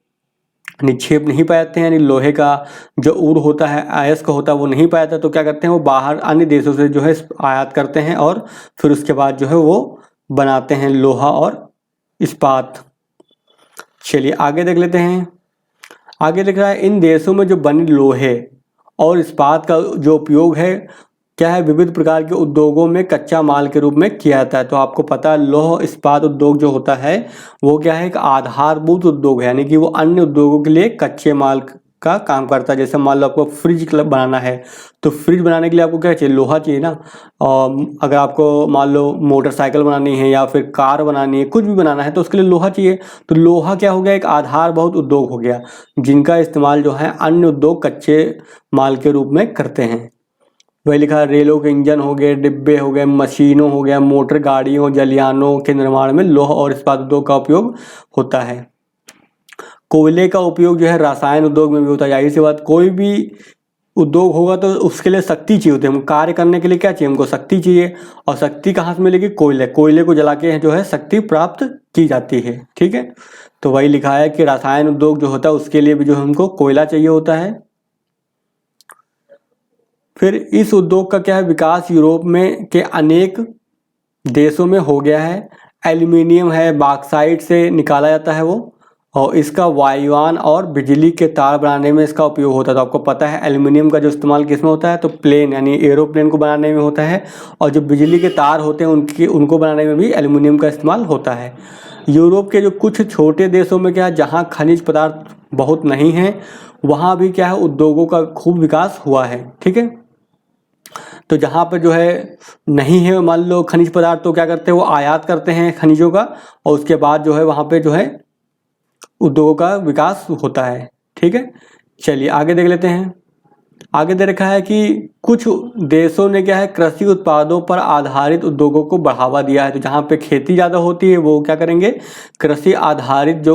निक्षेप नहीं पाए जाते हैं, यानी लोहे का जो ऊर होता है, अयस्क होता है वो नहीं पाया जाता, तो क्या करते हैं वो बाहर अन्य देशों से जो है आयात करते हैं और फिर उसके बाद जो है वो बनाते हैं लोहा और इस्पात। चलिए आगे देख लेते हैं। आगे लिख रहा है इन देशों में जो बने लोहे और इस्पात का जो उपयोग है क्या है विविध प्रकार के उद्योगों में कच्चा माल के रूप में किया जाता है। तो आपको पता है लौह इस्पात उद्योग जो होता है वो क्या है एक आधारभूत उद्योग है, यानी कि वो अन्य उद्योगों के लिए कच्चे माल का काम करता है। जैसे मान लो आपको फ्रिज बनाना है तो फ्रिज बनाने के लिए आपको क्या चाहिए, लोहा चाहिए ना। और अगर आपको मान लो मोटरसाइकिल बनानी है या फिर कार बनानी है, कुछ भी बनाना है तो उसके लिए लोहा चाहिए। तो लोहा क्या हो गया एक आधारभूत उद्योग हो गया जिनका इस्तेमाल जो है अन्य उद्योग कच्चे माल के रूप में करते हैं। वही लिखा है रेलों के इंजन हो गए, डिब्बे हो गए, मशीनों हो गया, मोटर गाड़ियों, जलयानों के निर्माण में लौह और इस्पात उद्योग का उपयोग होता है। कोयले का उपयोग जो है रसायन उद्योग में भी होता है। जाहिर सी बात कोई भी उद्योग होगा तो उसके लिए शक्ति चाहिए होती है। हम कार्य करने के लिए क्या चाहिए, हमको शक्ति चाहिए। और शक्ति कहाँ से मिलेगी, कोयले को जला के जो है शक्ति प्राप्त की जाती है। ठीक है, तो वही लिखा है कि रसायन उद्योग जो होता है उसके लिए भी जो हमको कोयला चाहिए होता है। फिर इस उद्योग का क्या है विकास यूरोप में के अनेक देशों में हो गया है। एल्यूमिनियम है, बॉक्साइट से निकाला जाता है वो, और इसका वायुयान और बिजली के तार बनाने में इसका उपयोग होता है। तो आपको पता है एल्यूमिनियम का जो इस्तेमाल किस में होता है, तो प्लेन यानी एरोप्लेन को बनाने में होता है, और जो बिजली के तार होते हैं उनको बनाने में भी एल्यूमिनियम का इस्तेमाल होता है। यूरोप के जो कुछ छोटे देशों में क्या है जहाँ खनिज पदार्थ बहुत नहीं है वहाँ भी क्या है उद्योगों का खूब विकास हुआ है। ठीक है, तो जहाँ पर जो है नहीं है मान लो खनिज पदार्थ तो क्या करते हैं वो आयात करते हैं खनिजों का, और उसके बाद जो है वहाँ पे जो है उद्योगों का विकास होता है। ठीक है, चलिए आगे देख लेते हैं। आगे दे रखा है कि कुछ देशों ने क्या है कृषि उत्पादों पर आधारित उद्योगों को बढ़ावा दिया है। तो जहाँ पे खेती ज़्यादा होती है वो क्या करेंगे, कृषि आधारित जो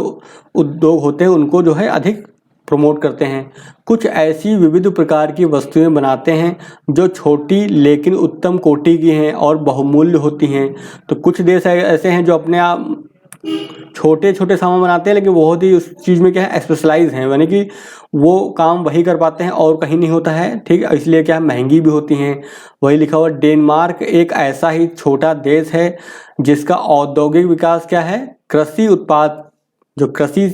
उद्योग होते हैं उनको जो है अधिक प्रमोट करते हैं। कुछ ऐसी विविध प्रकार की वस्तुएं बनाते हैं जो छोटी लेकिन उत्तम कोटि की हैं और बहुमूल्य होती हैं। तो कुछ देश ऐसे हैं जो अपने आप छोटे छोटे सामान बनाते हैं लेकिन बहुत ही उस चीज़ में क्या है स्पेशलाइज हैं, यानी कि वो काम वही कर पाते हैं और कहीं नहीं होता है, ठीक है, इसलिए क्या है महंगी भी होती हैं। वही लिखा हुआ डेनमार्क एक ऐसा ही छोटा देश है जिसका औद्योगिक विकास क्या है, कृषि उत्पाद, जो कृषि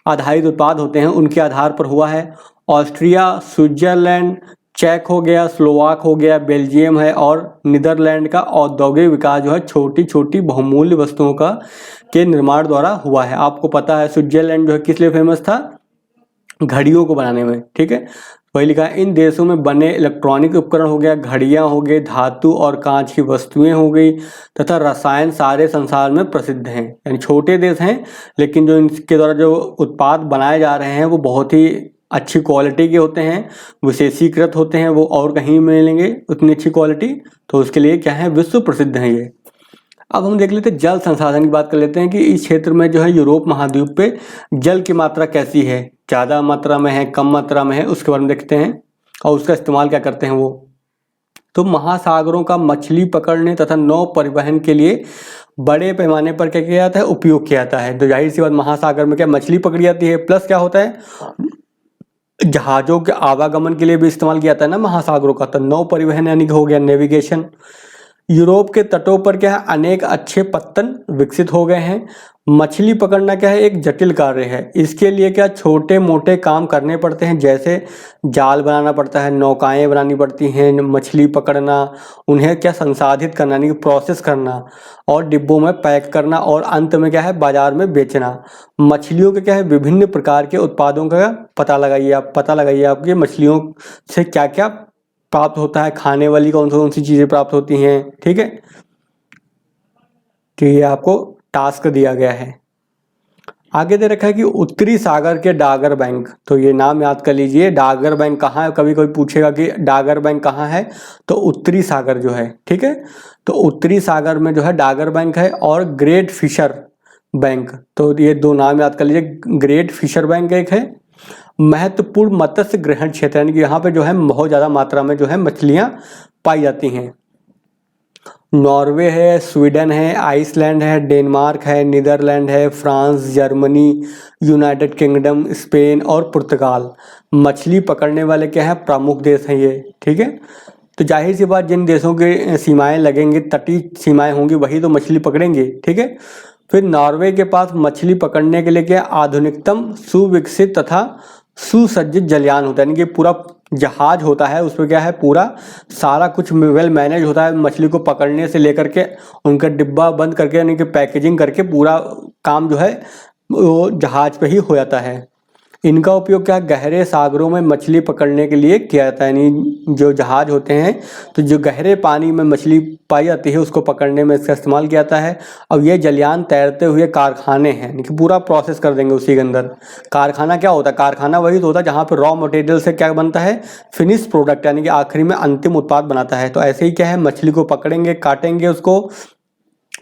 आधारित उत्पाद होते हैं उनके आधार पर हुआ है। ऑस्ट्रिया, स्विट्जरलैंड, चेक हो गया, स्लोवाक हो गया, बेल्जियम है और नीदरलैंड का औद्योगिक विकास जो है छोटी छोटी बहुमूल्य वस्तुओं का के निर्माण द्वारा हुआ है। आपको पता है स्विट्जरलैंड जो है किस लिए फेमस था, घड़ियों को बनाने में, ठीक है। वही लिखा है इन देशों में बने इलेक्ट्रॉनिक उपकरण हो गया, घड़ियां हो गई, धातु और कांच की वस्तुएं हो गई तथा रसायन सारे संसार में प्रसिद्ध हैं। यानी छोटे देश हैं लेकिन जो इनके द्वारा जो उत्पाद बनाए जा रहे हैं वो बहुत ही अच्छी क्वालिटी के होते हैं, विशेषीकृत होते हैं, वो और कहीं मिलेंगे उतनी अच्छी क्वालिटी। तो उसके लिए क्या है विश्व प्रसिद्ध हैं ये। अब हम देख लेते हैं जल संसाधन की बात कर लेते हैं कि इस क्षेत्र में जो है यूरोप महाद्वीप पे जल की मात्रा कैसी है, ज़्यादा मात्रा में है, कम मात्रा में है, उसके बारे में देखते हैं और उसका इस्तेमाल क्या करते हैं वो। तो महासागरों का मछली पकड़ने तथा नौ परिवहन के लिए बड़े पैमाने पर क्या किया जाता है, उपयोग किया जाता है। तो जाहिर सी बात महासागर में क्या मछली पकड़ी जाती है, प्लस क्या होता है जहाज़ों के आवागमन के लिए भी इस्तेमाल किया जाता है ना महासागरों का। तो नौ परिवहन यानी कि हो गया नेविगेशन। यूरोप के तटों पर क्या है अनेक अच्छे पत्तन विकसित हो गए हैं। मछली पकड़ना क्या है एक जटिल कार्य है, इसके लिए क्या छोटे मोटे काम करने पड़ते हैं, जैसे जाल बनाना पड़ता है, नौकाएं बनानी पड़ती हैं, मछली पकड़ना, उन्हें क्या संसाधित करना यानी कि प्रोसेस करना और डिब्बों में पैक करना और अंत में क्या है बाजार में बेचना। मछलियों के क्या है विभिन्न प्रकार के उत्पादों का पता लगाइए आप कि मछलियों से क्या क्या प्राप्त होता है, खाने वाली कौन सी चीज़ें प्राप्त होती हैं, ठीक है। तो ये आपको टास्क दिया गया है। आगे दे रखा है कि उत्तरी सागर के डागर बैंक, तो ये नाम याद कर लीजिए। डागर बैंक कहाँ है, कभी कोई पूछेगा कि डागर बैंक कहाँ है, तो उत्तरी सागर जो है, ठीक है। तो उत्तरी सागर में जो है डागर बैंक है और ग्रेट फिशर बैंक, तो ये दो नाम याद कर लीजिए। ग्रेट फिशर बैंक एक है। महत्वपूर्ण मत्स्य ग्रहण क्षेत्र यानी कि यहाँ पे जो है बहुत ज़्यादा मात्रा में जो है मछलियाँ पाई जाती हैं। नॉर्वे है, स्वीडन है, आइसलैंड है, डेनमार्क है, नीदरलैंड है, France, Germany, United kingdom, Spain और पुर्तगाल मछली पकड़ने वाले क्या है प्रमुख देश हैं ये, ठीक है। तो जाहिर सी बात जिन देशों के सीमाएं लगेंगी, तटीय सीमाएं होंगी, वही तो मछली पकड़ेंगे, ठीक है। फिर नॉर्वे के पास मछली पकड़ने के लिए क्या आधुनिकतम सुविकसित तथा सुसज्जित जलयान होता है, यानी कि पूरा जहाज होता है, उसमें क्या है पूरा सारा कुछ वेल मैनेज होता है, मछली को पकड़ने से लेकर के उनका डिब्बा बंद करके यानी कि पैकेजिंग करके पूरा काम जो है वो जहाज पे ही हो जाता है। इनका उपयोग क्या गहरे सागरों में मछली पकड़ने के लिए किया जाता है, यानी जो जहाज होते हैं तो जो गहरे पानी में मछली पाई जाती है उसको पकड़ने में इसका इस्तेमाल किया जाता है। और ये जलयान तैरते हुए कारखाने हैं, यानी कि पूरा प्रोसेस कर देंगे उसी के अंदर। कारखाना क्या होता है, कारखाना वही तो होता है जहाँ पर रॉ मटेरियल से क्या बनता है फिनिश प्रोडक्ट, यानी कि आखिरी में अंतिम उत्पाद बनाता है। तो ऐसे ही क्या है मछली को पकड़ेंगे, काटेंगे, उसको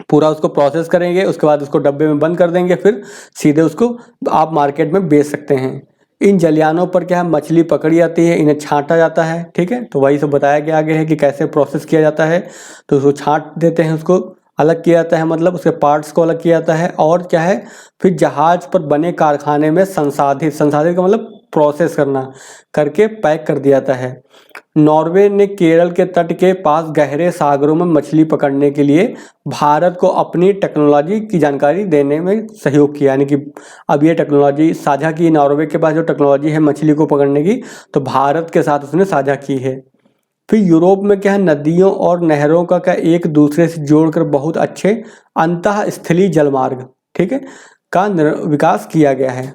पूरा उसको प्रोसेस करेंगे, उसके बाद उसको डब्बे में बंद कर देंगे, फिर सीधे उसको आप मार्केट में बेच सकते हैं। इन जलयानों पर क्या है मछली पकड़ी जाती है, इन्हें छांटा जाता है, ठीक है। तो वही सब बताया गया आगे है कि कैसे प्रोसेस किया जाता है। तो उसको छांट देते हैं, उसको अलग किया जाता है, मतलब उसके पार्ट्स को अलग किया जाता है और क्या है फिर जहाज पर बने कारखाने में संसाधित का मतलब प्रोसेस करके पैक कर दिया जाता है। नॉर्वे ने केरल के तट के पास गहरे सागरों में मछली पकड़ने के लिए भारत को अपनी टेक्नोलॉजी की जानकारी देने में सहयोग किया, यानी कि अब ये टेक्नोलॉजी साझा की। नॉर्वे के पास जो टेक्नोलॉजी है मछली को पकड़ने की तो भारत के साथ उसने साझा की है। फिर यूरोप में क्या है नदियों और नहरों का क्या एक दूसरे से जोड़कर बहुत अच्छे अंतःस्थलीय जलमार्ग, ठीक है, का विकास किया गया है।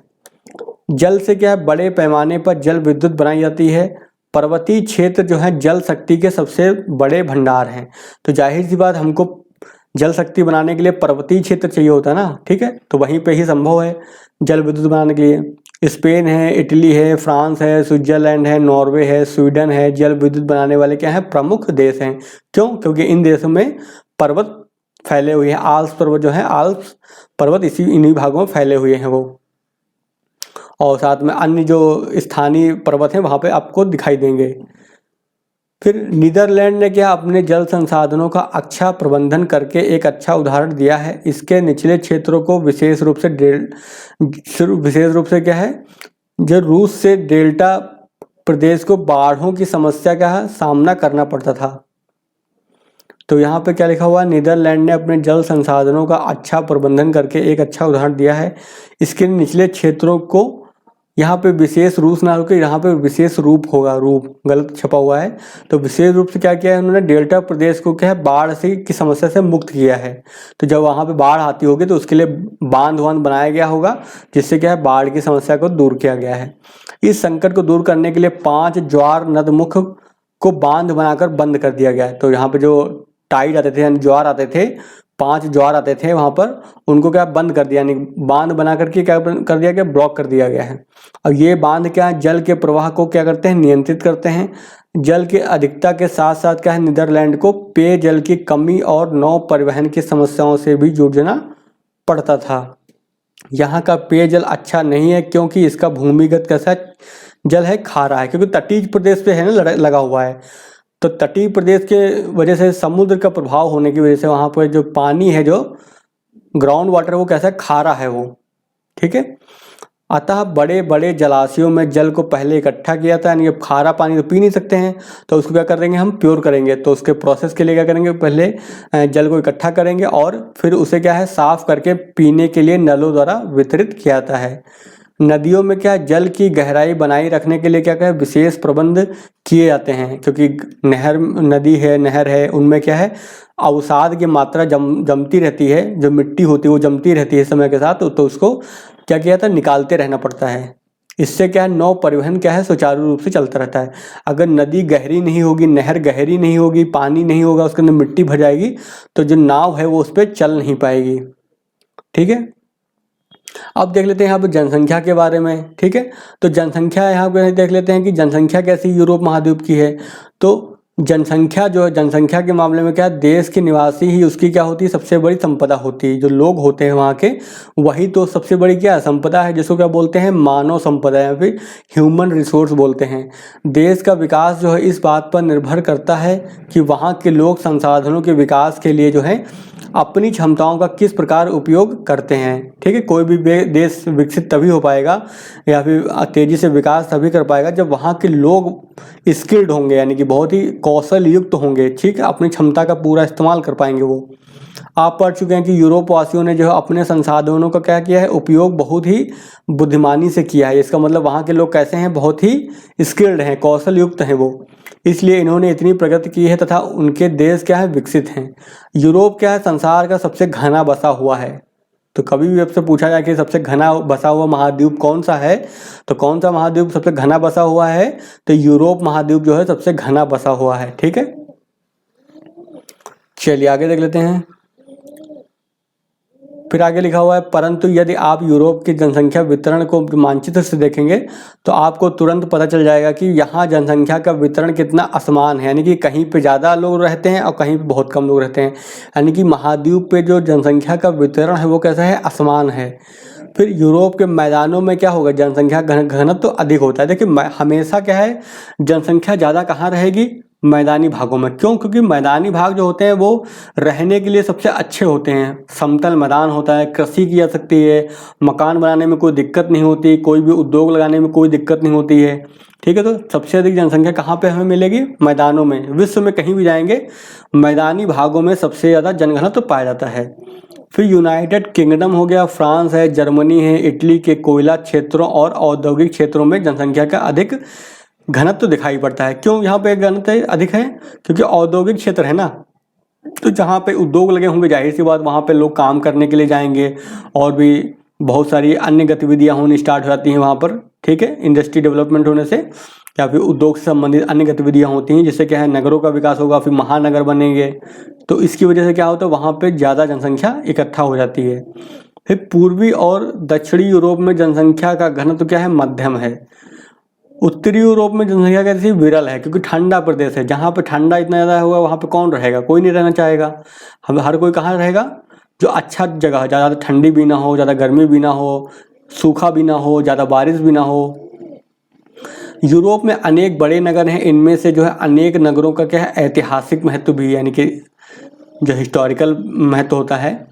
जल से क्या है बड़े पैमाने पर जल विद्युत बनाई जाती है। पर्वतीय क्षेत्र जो है जल शक्ति के सबसे बड़े भंडार हैं। तो जाहिर सी बात हमको जल शक्ति बनाने के लिए पर्वतीय क्षेत्र चाहिए होता है ना, ठीक है। तो वहीं पे ही संभव है जल विद्युत बनाने के लिए। स्पेन है, इटली है, फ्रांस है, स्विट्जरलैंड है, नॉर्वे है, स्वीडन है, जल विद्युत बनाने वाले क्या है, प्रमुख देश हैं। क्यों? क्योंकि इन देशों में पर्वत फैले हुए हैं, आल्प्स पर्वत जो है, आल्प्स पर्वत इन्हीं भागों में फैले हुए हैं वो, और साथ में अन्य जो स्थानीय पर्वत हैं वहाँ पे आपको दिखाई देंगे। फिर नीदरलैंड ने क्या अपने जल संसाधनों का अच्छा प्रबंधन करके एक अच्छा उदाहरण दिया है। इसके निचले क्षेत्रों को विशेष रूप से क्या है, जो रूस से डेल्टा प्रदेश को बाढ़ों की समस्या का सामना करना पड़ता था। तो यहाँ पे क्या लिखा हुआ है, नीदरलैंड ने अपने जल संसाधनों का अच्छा प्रबंधन करके एक अच्छा उदाहरण दिया है। इसके निचले क्षेत्रों को, यहाँ पे विशेष रूप ना होकर यहाँ पे विशेष रूप होगा, रूप गलत छपा हुआ है। तो विशेष रूप से क्या किया है उन्होंने, डेल्टा प्रदेश को क्या है, बाढ़ से की समस्या से मुक्त किया है। तो जब वहाँ पे बाढ़ आती होगी तो उसके लिए बांध बनाया गया होगा, जिससे क्या है बाढ़ की समस्या को दूर किया गया है। इस संकट को दूर करने के लिए 5 ज्वार नदमुख को बांध बनाकर बंद कर दिया गया है। तो यहाँ पे जो टाइड आते थे यानी ज्वार आते थे, 5 ज्वार आते थे वहाँ पर, उनको क्या बंद कर दिया, यानी बांध बना करके क्या कर दिया गया, ब्लॉक कर दिया गया है। अब ये बांध क्या है, जल के प्रवाह को क्या करते हैं, नियंत्रित करते हैं। जल की अधिकता के साथ साथ क्या है, नीदरलैंड को पेयजल की कमी और नौ परिवहन की समस्याओं से भी जूझना पड़ता था। यहाँ का पेयजल अच्छा नहीं है क्योंकि इसका भूमिगत कैसा जल है, खारा है, क्योंकि तटीय प्रदेश पे है ना लगा हुआ है। तो तटीय प्रदेश के वजह से समुद्र का प्रभाव होने की वजह से वहाँ पर जो पानी है, जो ग्राउंड वाटर, वो कैसा खारा है वो, ठीक है। अतः बड़े बड़े जलाशयों में जल को पहले इकट्ठा किया था, यानी खारा पानी तो पी नहीं सकते हैं, तो उसको क्या करेंगे हम, प्योर करेंगे। तो उसके प्रोसेस के लिए क्या करेंगे, पहले जल को इकट्ठा करेंगे और फिर उसे क्या है, साफ करके पीने के लिए नलों द्वारा वितरित किया जाता है। नदियों में क्या जल की गहराई बनाए रखने के लिए क्या क्या विशेष प्रबंध किए जाते हैं, क्योंकि नहर है, उनमें क्या है, अवसाद की मात्रा जमती रहती है, जो मिट्टी होती है वो जमती रहती है समय के साथ, तो उसको क्या किया जाता है, निकालते रहना पड़ता है। इससे क्या है, नौ परिवहन क्या है, सुचारू रूप से चलता रहता है। अगर नदी गहरी नहीं होगी, नहर गहरी नहीं होगी, पानी नहीं होगा, उसके अंदर मिट्टी भर जाएगी, तो जो नाव है वो उस पर चल नहीं पाएगी, ठीक है। अब देख लेते हैं यहाँ पे जनसंख्या के बारे में, ठीक है। तो जनसंख्या यहाँ पे देख लेते हैं कि जनसंख्या कैसी यूरोप महाद्वीप की है। तो जनसंख्या जो है, जनसंख्या के मामले में क्या, देश के निवासी ही उसकी क्या होती है, सबसे बड़ी संपदा होती है। जो लोग होते हैं वहाँ के, वही तो सबसे बड़ी क्या संपदा है, जिसको क्या बोलते हैं, मानव संपदा या फिर ह्यूमन रिसोर्स बोलते हैं। देश का विकास जो है इस बात पर निर्भर करता है कि वहाँ के लोग संसाधनों के विकास के लिए जो है अपनी क्षमताओं का किस प्रकार उपयोग करते हैं, ठीक है। कोई भी देश विकसित तभी हो पाएगा या फिर तेजी से विकास तभी कर पाएगा जब वहाँ के लोग स्किल्ड होंगे, यानी कि बहुत ही कौशल युक्त होंगे, ठीक है, अपनी क्षमता का पूरा इस्तेमाल कर पाएंगे वो। आप पढ़ चुके हैं कि यूरोप वासियों ने जो है अपने संसाधनों का क्या किया है, उपयोग बहुत ही बुद्धिमानी से किया है। इसका मतलब वहाँ के लोग कैसे हैं, बहुत ही स्किल्ड हैं, कौशल युक्त हैं वो, इसलिए इन्होंने इतनी प्रगति की है तथा उनके देश क्या है, विकसित हैं। यूरोप क्या है, संसार का सबसे घना बसा हुआ है। तो कभी भी आपसे पूछा जाए कि सबसे घना बसा हुआ महाद्वीप कौन सा है, तो कौन सा महाद्वीप सबसे घना बसा हुआ है, तो यूरोप महाद्वीप जो है सबसे घना बसा हुआ है, ठीक है। चलिए आगे देख लेते हैं। फिर आगे लिखा हुआ है, परंतु यदि आप यूरोप की जनसंख्या वितरण को मानचित्र से देखेंगे तो आपको तुरंत पता चल जाएगा कि यहाँ जनसंख्या का वितरण कितना असमान है, यानी कि कहीं पे ज़्यादा लोग रहते हैं और कहीं पे बहुत कम लोग रहते हैं। यानी कि महाद्वीप पे जो जनसंख्या का वितरण है वो कैसा है, असमान है। फिर यूरोप के मैदानों में क्या होगा, जनसंख्या घनत्व तो अधिक होता है। देखिए हमेशा क्या है, जनसंख्या ज़्यादा कहाँ रहेगी, मैदानी भागों में। क्यों? क्योंकि मैदानी भाग जो होते हैं वो रहने के लिए सबसे अच्छे होते हैं। समतल मैदान होता है, कृषि की जा सकती है, मकान बनाने में कोई दिक्कत नहीं होती, कोई भी उद्योग लगाने में कोई दिक्कत नहीं होती है, ठीक है। तो सबसे अधिक जनसंख्या कहाँ पे हमें मिलेगी, मैदानों में। विश्व में कहीं भी जाएंगे मैदानी भागों में सबसे ज़्यादा जनघनत्व पाया जाता है। फिर यूनाइटेड किंगडम हो गया, फ्रांस है, जर्मनी है, इटली के कोयला क्षेत्रों और औद्योगिक क्षेत्रों में जनसंख्या का अधिक घनत्व दिखाई पड़ता है। क्यों यहाँ पे घनत्व अधिक है, क्योंकि औद्योगिक क्षेत्र है ना, तो जहाँ पे उद्योग लगे होंगे जाहिर सी बात वहाँ पे लोग काम करने के लिए जाएंगे और भी बहुत सारी अन्य गतिविधियाँ होनी स्टार्ट हो जाती हैं वहाँ पर, ठीक है। इंडस्ट्री डेवलपमेंट होने से या फिर उद्योग से संबंधित अन्य गतिविधियाँ होती हैं, जिससे क्या है नगरों का विकास होगा, फिर महानगर बनेंगे, तो इसकी वजह से क्या होता है वहाँ पे ज़्यादा जनसंख्या इकट्ठा हो जाती है। फिर पूर्वी और दक्षिणी यूरोप में जनसंख्या का घनत्व क्या है, मध्यम है। उत्तरी यूरोप में जनसंख्या कैसी विरल है, क्योंकि ठंडा प्रदेश है, जहाँ पे ठंडा इतना ज़्यादा होगा वहाँ पे कौन रहेगा, कोई नहीं रहना चाहेगा। हम हर कोई कहाँ रहेगा, जो अच्छा जगह है, ज़्यादा ठंडी भी ना हो, ज़्यादा गर्मी भी ना हो, सूखा भी ना हो, ज़्यादा बारिश भी ना हो। यूरोप में अनेक बड़े नगर हैं, इनमें से जो है अनेक नगरों का क्या है, ऐतिहासिक महत्व भी है, यानी कि जो हिस्टोरिकल महत्व होता है।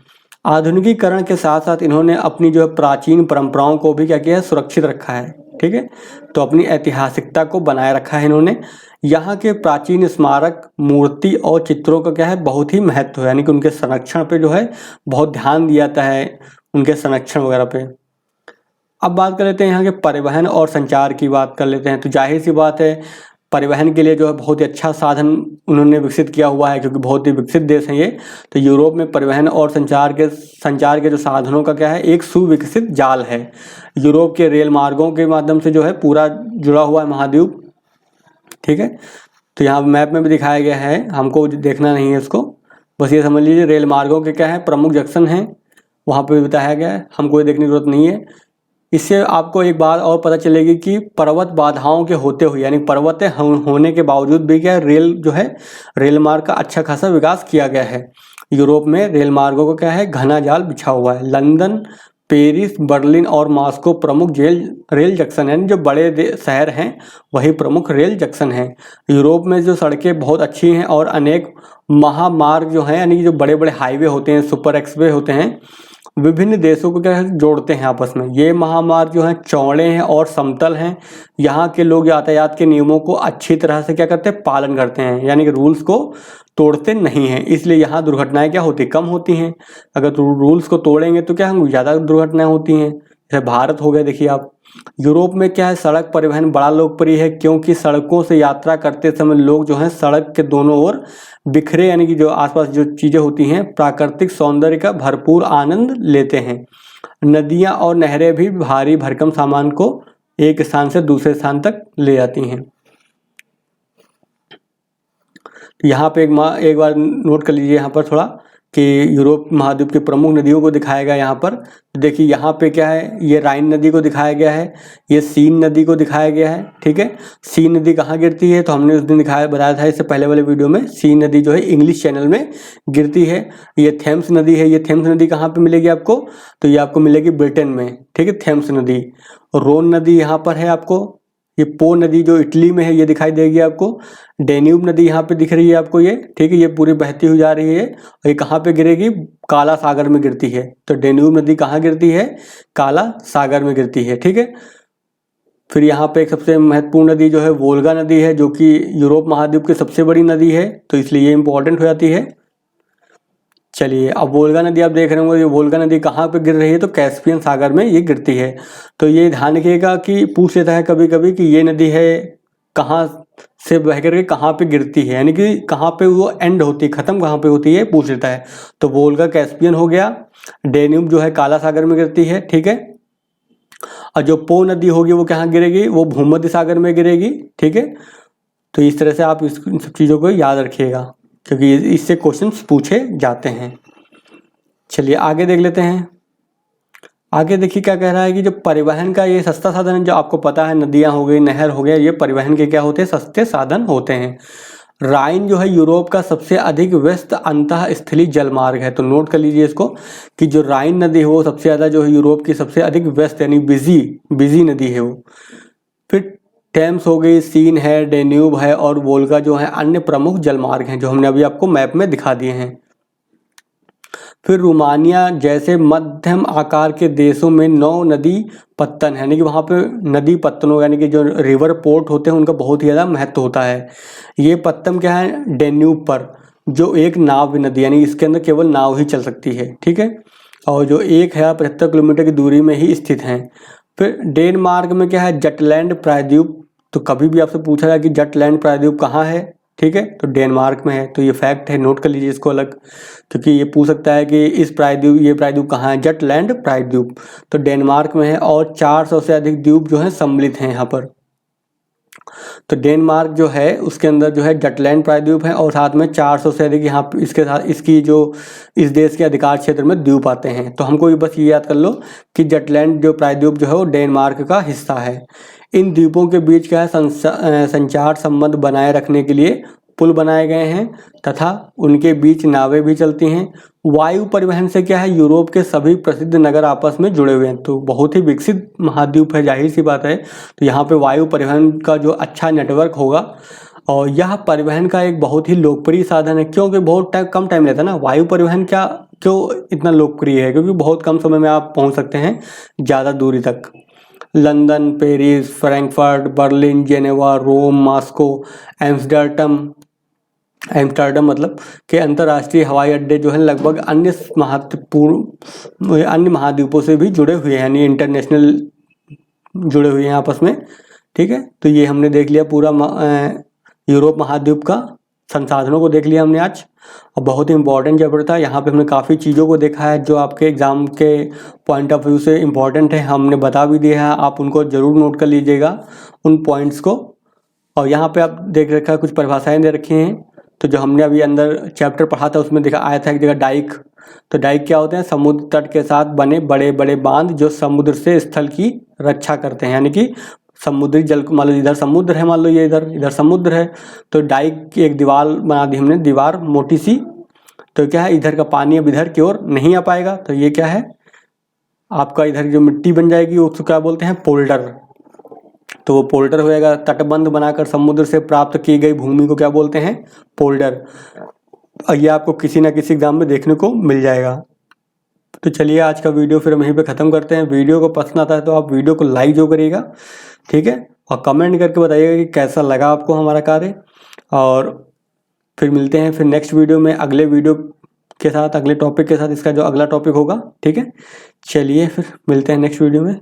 आधुनिकीकरण के साथ साथ इन्होंने अपनी जो है प्राचीन परंपराओं को भी क्या किया है, सुरक्षित रखा है। ठीक है, तो अपनी ऐतिहासिकता को बनाए रखा है इन्होंने। यहाँ के प्राचीन स्मारक, मूर्ति और चित्रों का क्या है, बहुत ही महत्व है, यानी कि उनके संरक्षण पे जो है बहुत ध्यान दिया जाता है, उनके संरक्षण वगैरह पे। अब बात कर लेते हैं यहाँ के परिवहन और संचार की बात कर लेते हैं। तो जाहिर सी बात है, परिवहन के लिए जो है बहुत ही अच्छा साधन उन्होंने विकसित किया हुआ है, क्योंकि बहुत ही विकसित देश हैं ये। तो यूरोप में परिवहन और संचार के जो साधनों का क्या है, एक सुविकसित जाल है। यूरोप के रेल मार्गों के माध्यम से जो है पूरा जुड़ा हुआ है महाद्वीप। ठीक है, तो यहाँ मैप में भी दिखाया गया है, हमको देखना नहीं है इसको, बस ये समझ लीजिए रेल मार्गों के क्या है, प्रमुख जंक्शन हैं, वहाँ पे भी बताया गया है, हमको ये देखने की जरूरत नहीं है। इससे आपको एक बात और पता चलेगी कि पर्वत बाधाओं के होते हुए, यानी पर्वतें होने के बावजूद भी क्या रेल जो है, रेल मार्ग का अच्छा खासा विकास किया गया है। यूरोप में रेल मार्गों का क्या है, घना जाल बिछा हुआ है। लंदन, पेरिस, बर्लिन और मॉस्को प्रमुख रेल जंक्शन हैं, जो बड़े शहर हैं वही प्रमुख रेल जंक्शन हैं। यूरोप में जो सड़कें बहुत अच्छी हैं और अनेक महामार्ग जो हैं, यानी कि जो बड़े बड़े हाईवे होते हैं, सुपर एक्सवे होते हैं, विभिन्न देशों को क्या है, जोड़ते हैं आपस में। ये महामार्ग जो हैं चौड़े हैं और समतल हैं। यहाँ के लोग यातायात के नियमों को अच्छी तरह से क्या करते हैं, पालन करते हैं, यानी कि रूल्स को तोड़ते नहीं हैं, इसलिए यहाँ दुर्घटनाएं क्या होती, कम होती हैं। अगर रूल्स को तोड़ेंगे तो क्या होंगी, ज़्यादा दुर्घटनाएं होती हैं। जैसे भारत हो गया, देखिए आप। यूरोप में क्या है, सड़क परिवहन बड़ा लोकप्रिय है, क्योंकि सड़कों से यात्रा करते समय लोग जो हैं सड़क के दोनों ओर बिखरे, यानी कि जो आसपास जो चीज़ें होती हैं, प्राकृतिक सौंदर्य का भरपूर आनंद लेते हैं। नदियाँ और नहरें भी भारी भरकम सामान को एक स्थान से दूसरे स्थान तक ले जाती हैं। यहाँ पे एक बार नोट कर लीजिए यहाँ पर थोड़ा, कि यूरोप महाद्वीप की प्रमुख नदियों को दिखाया गया यहाँ पर। देखिए यहाँ पे क्या है, ये राइन नदी को दिखाया गया है, ये सीन नदी को दिखाया गया है। ठीक है, सीन नदी कहाँ गिरती है, तो हमने उस दिन बताया था इससे पहले वाले वीडियो में। सीन नदी जो है इंग्लिश चैनल में गिरती है। ये थेम्स नदी है, ये थेम्स नदी कहाँ पे मिलेगी आपको, तो ये आपको मिलेगी ब्रिटेन में। ठीक है, थेम्स नदी। रोन नदी यहाँ पर है आपको। ये पो नदी जो इटली में है, ये दिखाई देगी आपको। डेन्यूब नदी यहाँ पे दिख रही है आपको ये। ठीक है, ये पूरी बहती हुई जा रही है, और ये कहाँ पे गिरेगी, काला सागर में गिरती है। तो डेन्यूब नदी कहाँ गिरती है, काला सागर में गिरती है। ठीक है, फिर यहाँ पे एक सबसे महत्वपूर्ण नदी जो है वोल्गा नदी है, जो कि यूरोप महाद्वीप की सबसे बड़ी नदी है, तो इसलिए ये इंपॉर्टेंट हो जाती है। चलिए, अब वोल्गा नदी आप देख रहे होंगे, ये वोल्गा नदी कहाँ पे गिर रही है, तो कैस्पियन सागर में ये गिरती है। तो ये ध्यान रखिएगा कि पूछ लेता है कभी कभी कि ये नदी है कहाँ से बह करके कहाँ पे गिरती है, यानी कि कहाँ पे वो एंड होती है, खत्म कहाँ पे होती है, पूछ लेता है। तो वोल्गा कैस्पियन हो गया, डेन्यूब जो है काला सागर में गिरती है। ठीक है, और जो पो नदी होगी वो कहाँ गिरेगी, वो भूमध्य सागर में गिरेगी। ठीक है, तो इस तरह से आप इन सब चीज़ों को याद रखिएगा, क्योंकि इससे क्वेश्चंस पूछे जाते हैं। चलिए आगे देख लेते हैं। आगे देखिए क्या कह रहा है कि जो परिवहन का ये सस्ता साधन है, जो आपको पता है नदियाँ हो गई, नहर हो गया, ये परिवहन के क्या होते हैं, सस्ते साधन होते हैं। राइन जो है यूरोप का सबसे अधिक व्यस्त अंतःस्थलीय जलमार्ग है। तो नोट कर लीजिए इसको, कि जो राइन नदी है वो सबसे ज़्यादा जो है यूरोप की सबसे अधिक व्यस्त यानी बिजी नदी है वो। फिर थेम्स हो गई, सीन है, डेन्यूब है और वोल्गा जो है अन्य प्रमुख जलमार्ग हैं, जो हमने अभी आपको मैप में दिखा दिए हैं। फिर रोमानिया जैसे मध्यम आकार के देशों में 9 नदी पत्तन है, यानी कि वहाँ पे नदी पत्तनों यानी कि जो रिवर पोर्ट होते हैं उनका बहुत ही ज़्यादा महत्व होता है। ये पत्तन क्या है, डेन्यूब पर, जो एक नाव नदी, यानी इसके अंदर केवल नाव ही चल सकती है। ठीक है, और जो 1075 किलोमीटर की दूरी में ही स्थित हैं। फिर डेनमार्क में क्या है, जटलैंड प्रायद्वीप। तो कभी भी आपसे पूछा जाए कि जटलैंड प्रायद्वीप कहाँ है, ठीक है, तो डेनमार्क में है। तो ये फैक्ट है, नोट कर लीजिए इसको अलग, क्योंकि ये पूछ सकता है कि ये प्रायद्वीप कहाँ है, जटलैंड प्रायद्वीप, तो डेनमार्क में है। और 400 से अधिक द्वीप जो है सम्मिलित हैं यहाँ पर। तो डेनमार्क जो है उसके अंदर जो है जटलैंड प्रायद्वीप है और साथ में 400 से अधिक यहाँ इसके साथ इसकी जो इस देश के अधिकार क्षेत्र में द्वीप आते हैं। तो हमको बस ये याद कर लो कि जटलैंड जो प्रायद्वीप जो है वो डेनमार्क का हिस्सा है। इन द्वीपों के बीच क्या है संचार संबंध बनाए रखने के लिए पुल बनाए गए हैं तथा उनके बीच नावें भी चलती हैं। वायु परिवहन से क्या है यूरोप के सभी प्रसिद्ध नगर आपस में जुड़े हुए हैं। तो बहुत ही विकसित महाद्वीप है, जाहिर सी बात है। तो यहाँ पे वायु परिवहन का जो अच्छा नेटवर्क होगा और यह परिवहन का एक बहुत ही लोकप्रिय साधन है, क्योंकि बहुत कम टाइम लेता है ना। वायु परिवहन क्या क्यों इतना लोकप्रिय है? क्योंकि बहुत कम समय में आप पहुँच सकते हैं ज़्यादा दूरी तक। London, Paris, Frankfurt, Berlin, Geneva, Rome, Moscow, Amsterdam मतलब के अंतर्राष्ट्रीय हवाई अड्डे जो है लगभग अन्य महाद्वीपों से भी जुड़े हुए हैं, यानी इंटरनेशनल जुड़े हुए हैं आपस में। ठीक है, तो ये हमने देख लिया पूरा यूरोप महाद्वीप का संसाधनों को देख लिया हमने आज, और बहुत ही इंपॉर्टेंट चैप्टर था। यहाँ पे हमने काफ़ी चीज़ों को देखा है जो आपके एग्ज़ाम के पॉइंट ऑफ व्यू से इम्पॉर्टेंट है, हमने बता भी दिया है। आप उनको ज़रूर नोट कर लीजिएगा उन पॉइंट्स को। और यहाँ पे आप देख रखा है कुछ परिभाषाएं दे रखी हैं। तो जो हमने अभी अंदर चैप्टर पढ़ा था उसमें देखा आया था एक जगह डाइक। तो डाइक क्या होते हैं? समुद्र तट के साथ बने बड़े बड़े बांध जो समुद्र से स्थल की रक्षा करते हैं, यानी कि समुद्री जल को, मान लो इधर समुद्र है, मान लो ये इधर समुद्र है, तो डाइक की एक दीवार बना दी हमने, दीवार मोटी सी। तो क्या है, इधर का पानी अब इधर की ओर नहीं आ पाएगा। तो ये क्या है, आपका इधर जो मिट्टी बन जाएगी उसको क्या बोलते हैं? पोल्डर। तो वो पोल्डर हो जाएगा। तटबंध बनाकर समुद्र से प्राप्त की गई भूमि को क्या बोलते हैं? पोल्डर। और ये आपको किसी ना किसी एग्जाम में देखने को मिल जाएगा। तो चलिए आज का वीडियो फिर हम यहीं पे ख़त्म करते हैं। वीडियो को पसंद आता है तो आप वीडियो को लाइक जो करिएगा, ठीक है, और कमेंट करके बताइएगा कि कैसा लगा आपको हमारा कार्य। और फिर मिलते हैं फिर नेक्स्ट वीडियो में अगले वीडियो के साथ, अगले टॉपिक के साथ, इसका जो अगला टॉपिक होगा। ठीक है, चलिए फिर मिलते हैं नेक्स्ट वीडियो में।